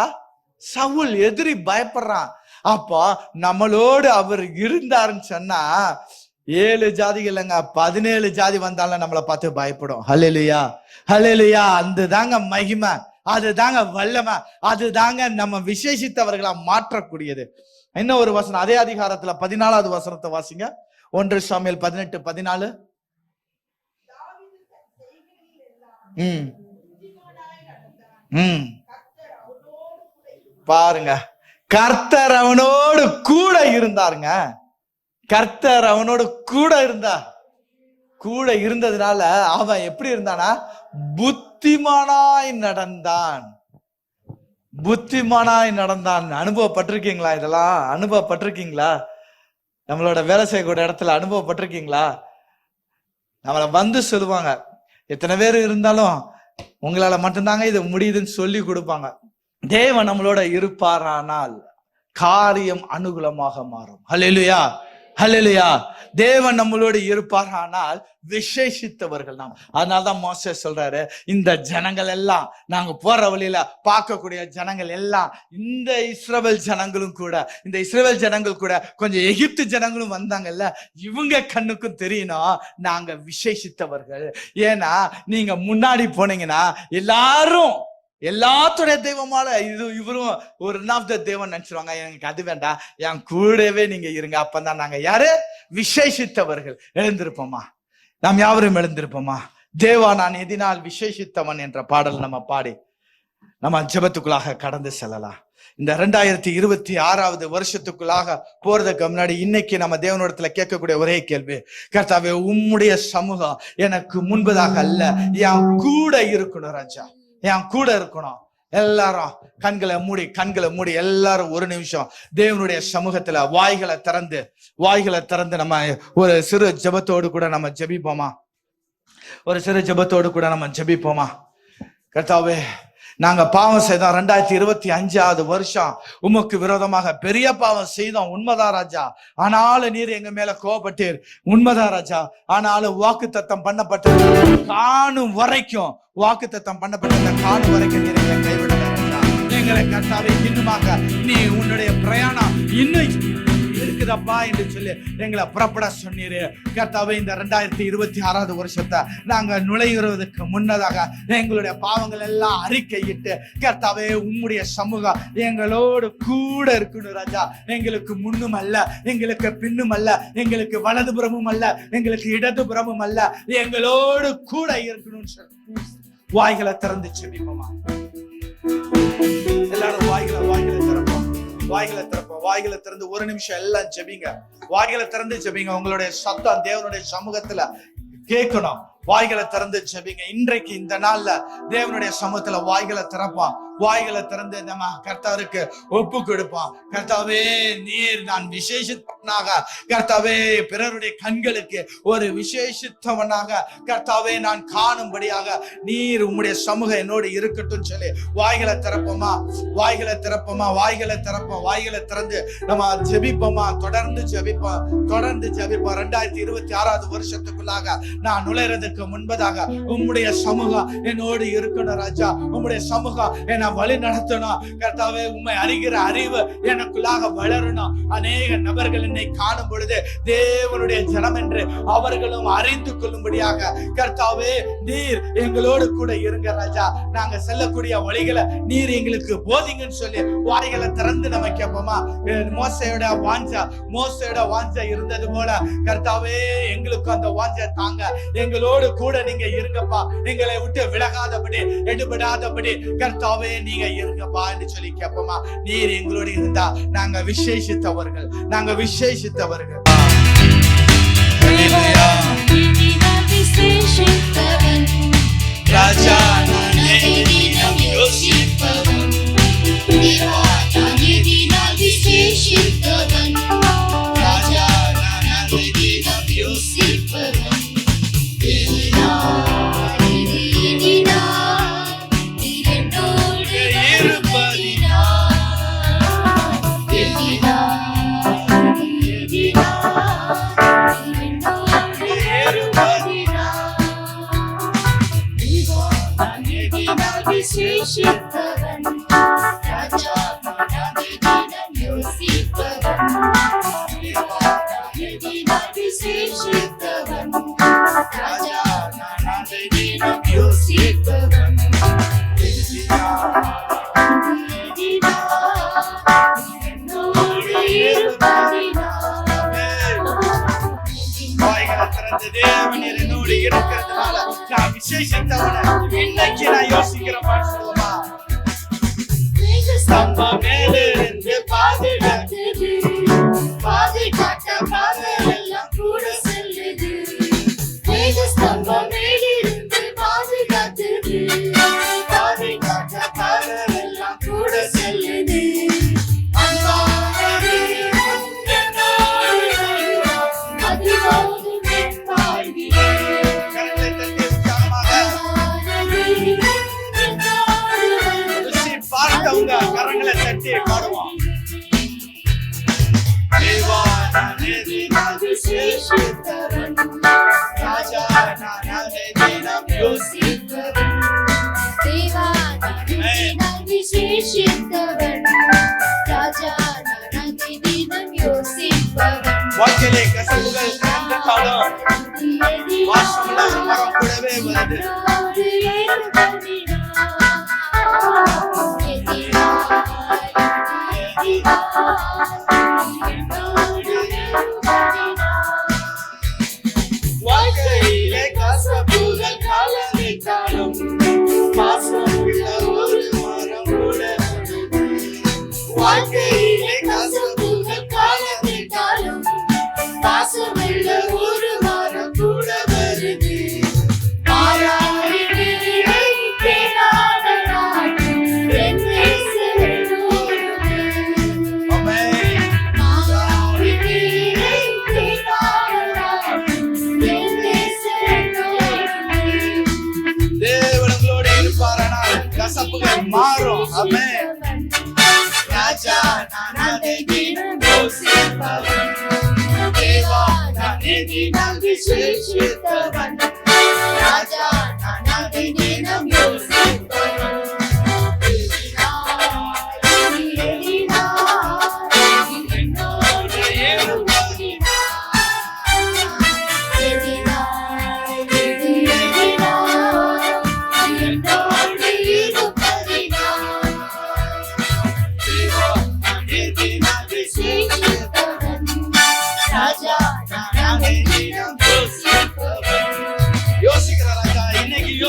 சவுல், எதிரி பயப்படுறான். அப்போ நம்மளோடு அவர் இருந்தாருன்னு சொன்னா 7 ஜாதிகள் இல்லைங்க, 17 ஜாதி வந்தாலும் நம்மளை பார்த்து பயப்படும். ஹல்லேலூயா, ஹல்லேலூயா. அந்த தாங்க மகிமை, அதுதாங்க வல்லமை, அதுதாங்க நம்ம விசேஷித்தவர்களா மாற்றக்கூடியது. இன்னும் ஒரு வசனம் அதே அதிகாரத்துல 14வது வசனத்தை வாசிங்க. 1 சாமுவேல் 18:14. பாருங்க, கர்த்தர் அவனோடு கூட இருந்தாருங்க. கர்த்தர் அவனோடு கூட இருந்ததுனால அவன் எப்படி இருந்தானா? புத்திமானாய் நடந்தான். புத்திமானாய் நடந்தான். அனுபவப்பட்டிருக்கீங்களா? இதெல்லாம் அனுபவப்பட்டிருக்கீங்களா? நம்மளோட வேலை செய்யக்கூடிய இடத்துல அனுபவப்பட்டிருக்கீங்களா? நம்மளை வந்து சொல்லுவாங்க, எத்தனை பேர் இருந்தாலும் உங்களால மட்டும்தாங்க இது முடியுதுன்னு சொல்லி கொடுப்பாங்க. தேவன் நம்மளோட இருப்பாரானால் காரியம் அனுகூலமாக மாறும். ஹல்லேலூயா, ஹல்லேலூயா. தேவன் நம்மளோடு இருப்பாரானால் விசேஷித்தவர்கள் நாம். அதனால்தான் மோசே சொல்றாரு, இந்த ஜனங்கள் எல்லாம், நாங்க போற வழியில பார்க்கக்கூடிய ஜனங்கள் எல்லாம், இந்த இஸ்ரவேல் ஜனங்களும் கூட, இந்த இஸ்ரவேல் ஜனங்கள் கூட கொஞ்சம் எகிப்து ஜனங்களும் வந்தாங்கல்ல, இவங்க கண்ணுக்கும் தெரியணும் நாங்க விசேஷித்தவர்கள். ஏன்னா நீங்க முன்னாடி போனீங்கன்னா எல்லாரும் எல்லாத்துடைய தெய்வமால இவரும் ஒரு தேவன் நினைச்சிருவாங்க. எனக்கு அது வேண்டாம், என் கூடவே நீங்க இருங்க. அப்பதான் நாங்க யாரு? விசேஷித்தவர்கள். எழுந்திருப்போமா? நாம் யாவரும் எழுந்திருப்போமா? தேவா நான் எதினால் விசேஷித்தவன் என்ற பாடல் நம்ம பாடி நம்ம ஜெபத்துக்குள்ளாக கடந்து செல்லலாம். இந்த 2026 வருஷத்துக்குள்ளாக போறதுக்கு முன்னாடி இன்னைக்கு நம்ம தேவனிடத்துல கேட்கக்கூடிய ஒரே கேள்வி, கர்த்தாவே உம்முடைய சமூகம் எனக்கு முன்பதாக அல்ல, என் கூட இருக்கணும் ராஜா, என் கூட இருக்கணும். எல்லாரும் கண்களை மூடி எல்லாரும் ஒரு நிமிஷம் தேவனுடைய சமூகத்துல வாய்களை திறந்து நம்ம ஒரு சிறு ஜெபத்தோடு கூட நம்ம ஜெபிப்போமா? கர்த்தாவே, நாங்க பாவம் செய்தோம். 2025 வருஷம் உமக்கு விரோதமாக பெரிய பாவம் செய்தோம், உண்மைதான் ராஜா. ஆனாலும் நீர் எங்க மேல கோபப்பட்டீர், உண்மைதான் ராஜா. ஆனாலும் வாக்குத்தத்தம் பண்ணப்பட்டது காணும் வரைக்கும், வாக்குத்தத்தம் பண்ணப்பட்ட காணும் வரைக்கும் நீர் எங்களை கைவிடல ராஜா. எங்களை கர்த்தாவே இன்னுமாக நீ உன்னுடைய பிரயாணம் இன்னும் இருக்குதப்பா என்று சொல்லி எங்களை புறப்பட சொன்னீரு. கர்த்தாவே, இந்த 2026 வருஷத்தை நாங்க நுழைகிறதுக்கு முன்னதாக எங்களுடைய பாவங்கள் எல்லாம் அறிக்கையிட்டு, கர்த்தாவே உம்முடைய சமூகம் எங்களோடு கூட இருக்கணும் ராஜா. எங்களுக்கு முன்னும் அல்ல, எங்களுக்கு பின்னும் அல்ல, எங்களுக்கு வலதுபுறமும் அல்ல, எங்களுக்கு இடதுபுறமும் அல்ல, எங்களோடு கூட இருக்கணும்னு சொல்லி வாய்களை திறந்து செபிப்போமா? எல்லாரும் வாய்களை திறந்து ஒரு நிமிஷம் எல்லாம் ஜெபிங்க. வாய்களை திறந்து ஜெபிங்க. உங்களுடைய சத்தம் தேவனுடைய சமூகத்துல கேட்கணும். வாய்களை திறந்து ஜெபிங்க. இன்றைக்கு இந்த நாள்ல தேவனுடைய சமூகத்துல வாய்களை திறப்பான். வாய்களை திறந்து நம்ம கர்த்தாருக்கு ஒப்பு கொடுப்பான். கர்த்தாவே, நீர் நான் விசேஷித்தவனாக, கர்த்தாவே பிறருடைய கண்களுக்கு ஒரு விசேஷித்தவனாக கர்த்தாவே நான் காணும்படியாக நீர் உம்முடைய சமூகம் என்னோடு இருக்கட்டும் சொல்லி வாய்களை திறப்போமா? வாய்களை திறந்து நம்ம ஜெபிப்போமா? தொடர்ந்து ஜெபிப்போம். 2026 வருஷத்துக்குள்ளாக நான் நுழைறதுக்கு முன்பதாக உம்முடைய சமூகம் என்னோடு இருக்கணும் ராஜா. உம்முடைய சமூகம் என்ன வழி நடத்தணும். கர்த்தாவே, உம்மை அறிகிற அறிவு எனக்குள்ளாக வளரணும். அநேக நபர்கள் என்னை காணும் பொழுது தேவனுடைய ஜனம் என்று அவர்களும் அறிந்து கொள்ளும்படியாக கர்த்தாவே நீர் எங்களோடு கூட இருங்க ராஜா. நாங்க செல்லக்கூடிய வழிகளை நீர் எங்களுக்கு போதிங்கன்னு சொல்லி வாய்களை திறந்து நம்ம கேட்போமா? மோசையோட வாஞ்சை இருந்தது போல கர்த்தாவே எங்களுக்கு அந்த வாஞ்சை தாங்க. எங்களோடு கூட நீங்க இருங்கப்பா. எங்களை விட்டு விலகாதபடி, எடுபடாதபடி கர்த்தாவே நீங்க இருங்கப்பா என்று சொல்லி கேட்போமா? நீர் எங்களோடு இருந்தா நாங்க விசேஷித்தவர்கள். ராஜா தேவனீர் என்னோடு இருக்கிறதுனால நான் விசேஷித்தவன இன்னைக்கு நான் யோசிக்கிறேன் சொல்லுமா? ஸ்தம்பம் மேலிருந்து பாதுகாத்த பாதைகள் எல்லாம் கூட செல்லுது. ஸ்தம்பம் மேலிருந்து பாதுகாத்த பாதைகள் எல்லாம் கூட செல்லுது. அன்பானது என்னோடு மத்தவங்க கரங்களை தட்டி பாடுவோம். தேவா நானே தினம் விசேஷித்தவன், ராஜா நானே தினம் யோசித்தவன். தேவா நானே தினம் விசேஷித்தவன், ராஜா நானே தினம் யோசிப்பவன். வாழ்க்கையிலே கசப்புகள் கலந்துட்டாலும் வாசமில்லாத மரம் கூடவே வருது. வாழ்க்கையிலே கசப்புகள் கலந்துட்டாலும் வாசமுள்ள ஒரு மரம் கூட வருது. வாழ்க்கையிலே கசப்புகள் கலந்துட்டாலும் வாசமுள்ள ஒரு மரம் கூட வருது. தேவனங்களோடு இருப்பாரானால் கசப்புகள் மாறும். ஆமென். ராஜா நானே தினம் யோசிப்பவன், தேவா நானே தினம் விசேஷித்தவன், ராஜா நானே தினம் யோசிப்பவன்.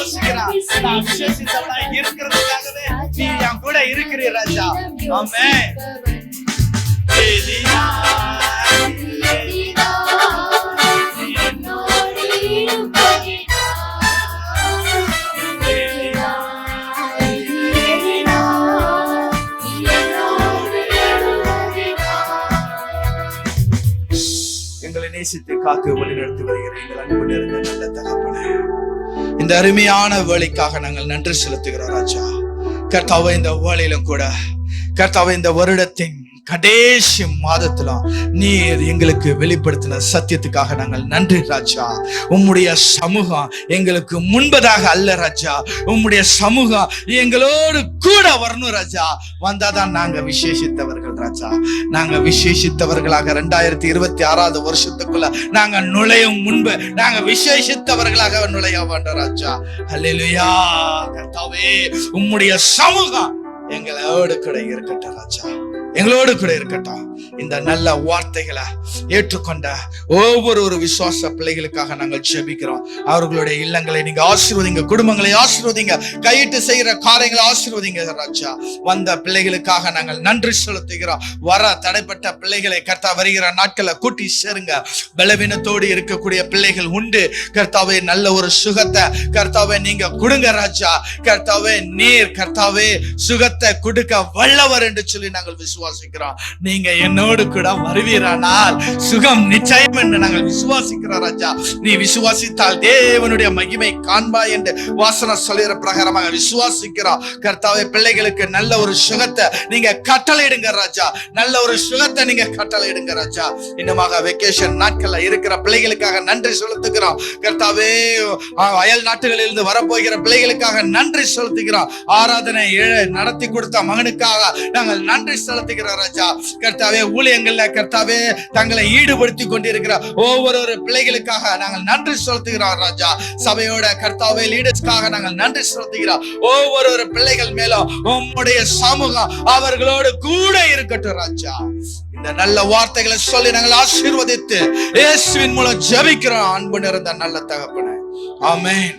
என்னோடு நான் விசேஷித்தவனா இருக்கிறதுக்காகவே நீ என் கூட இருக்கிறீர் ராஜா. ஆமென். எங்களை நேசித்து காத்து வழிநடத்தி வருகிற எங்கள் அன்பு நிறைந்த நல்ல தகப்பனே, இந்த அருமையான வேலைக்காக நாங்கள் நன்றி செலுத்துகிறோம் ராஜா. கர்த்தாவே, இந்த வேலையிலும் கூட கர்த்தாவே, இந்த வருடத்தின் கடைசி மாதத்திலும் நீர் எங்களுக்கு வெளிப்படுத்தின சத்தியத்துக்காக நாங்கள் நன்றி ராஜா. உம்முடைய சமூகம் எங்களுக்கு முன்பதாக அல்ல ராஜா, உம்முடைய சமூகம் எங்களோடு கூட வரணும் ராஜா. வந்தாதான் நாங்க விசேஷித்தவர்கள் ராஜா. நாங்க விசேஷித்தவர்களாக 2026 வருஷத்துக்குள்ள நாங்க நுழையும் முன்பு நாங்க விசேஷித்தவர்களாக நுழைய வேண்டும் ராஜா. அல்லேலூயா. கர்த்தாவே, உம்முடைய சமூகம் எங்களோடு கூட இருக்கட்டும் ராஜா, எங்களோடு கூட இருக்கட்டும். இந்த நல்ல வார்த்தைகளை ஏற்றுக்கொண்ட ஒவ்வொரு விசுவாச பிள்ளைகளுக்காக நாங்கள் ஜெபிக்கிறோம். அவர்களுடைய இல்லங்களை நீங்க ஆசீர்வதிங்க, குடும்பங்களை ஆசீர்வதிங்க, கையிட்டு செய்கிற காரியங்களை ஆசீர்வதிங்க ராஜா. வந்த பிள்ளைகளுக்காக நாங்கள் நன்றி செலுத்துகிறோம். வர தடைப்பட்ட பிள்ளைகளை கர்த்தா வருகிற நாட்களை கூட்டி சேருங்க. பலவீனத்தோடு இருக்கக்கூடிய பிள்ளைகள் உண்டு கர்த்தாவே, நல்ல ஒரு சுகத்தை கர்த்தாவே நீங்க கொடுங்க ராஜா. கர்த்தாவே, நீர் கர்த்தாவே சுகத்தை கொடுக்க வல்லவர் என்று சொல்லி நாங்கள் விசுவாசிக்கிறோம். நீங்க என்னோடு கூட வருவீரானால் சுகம் நிச்சயம் என்று நாங்கள் விசுவாசிக்கிறோம் ராஜா. நீ விசுவாசித்தால் தேவனுடைய மகிமை காண்பாய் என்று வாசனம் சொல்லுகிற பிரகாரமாக விசுவாசிக்கிறோம். கர்த்தாவே, பிள்ளைகளுக்கு நல்ல ஒரு சுகத்தை நீங்க கட்டளையிடுங்க ராஜா. நல்ல ஒரு சுகத்தை நீங்க கட்டளையிடுங்க ராஜா. இன்னுமாக வெக்கேஷன் நாட்கள்ல இருக்கிற பிள்ளைகளுக்காக நன்றி செலுத்துகிறோம். கர்த்தாவே, அயல் நாட்டுகளில் இருந்து வரப்போகிற பிள்ளைகளுக்காக நன்றி செலுத்துகிறோம். ஆராதனை நடத்தி கொடுத்த மகனுக்காக நாங்கள் நன்றி செலுத்துகிறோம் ராஜா. கர்த்தாவே, ஊழியங்கள்ல கர்த்தாவே தங்களை ஈடுபடுத்தி கொண்டிருக்கிற ஒவ்வொரு பிள்ளைகளுக்காக நாங்கள் நன்றி செலுத்துகிறோம் ராஜா. சபையோட கர்த்தாவே லீடர்ஸ்க்காக நாங்கள் நன்றி செலுத்துகிறோம். ஒவ்வொரு பிள்ளைகள் மேலும் உம்முடைய சமூகம் அவர்களோடு கூட இருக்கட்டும் ராஜா. இந்த நல்ல வார்த்தைகளை சொல்லி நாங்கள் ஆசீர்வதித்து இயேசுவின் மூலம் ஜெபிக்கிறோம் அன்பு நிறைந்த நல்ல தகப்பனே. ஆமென்.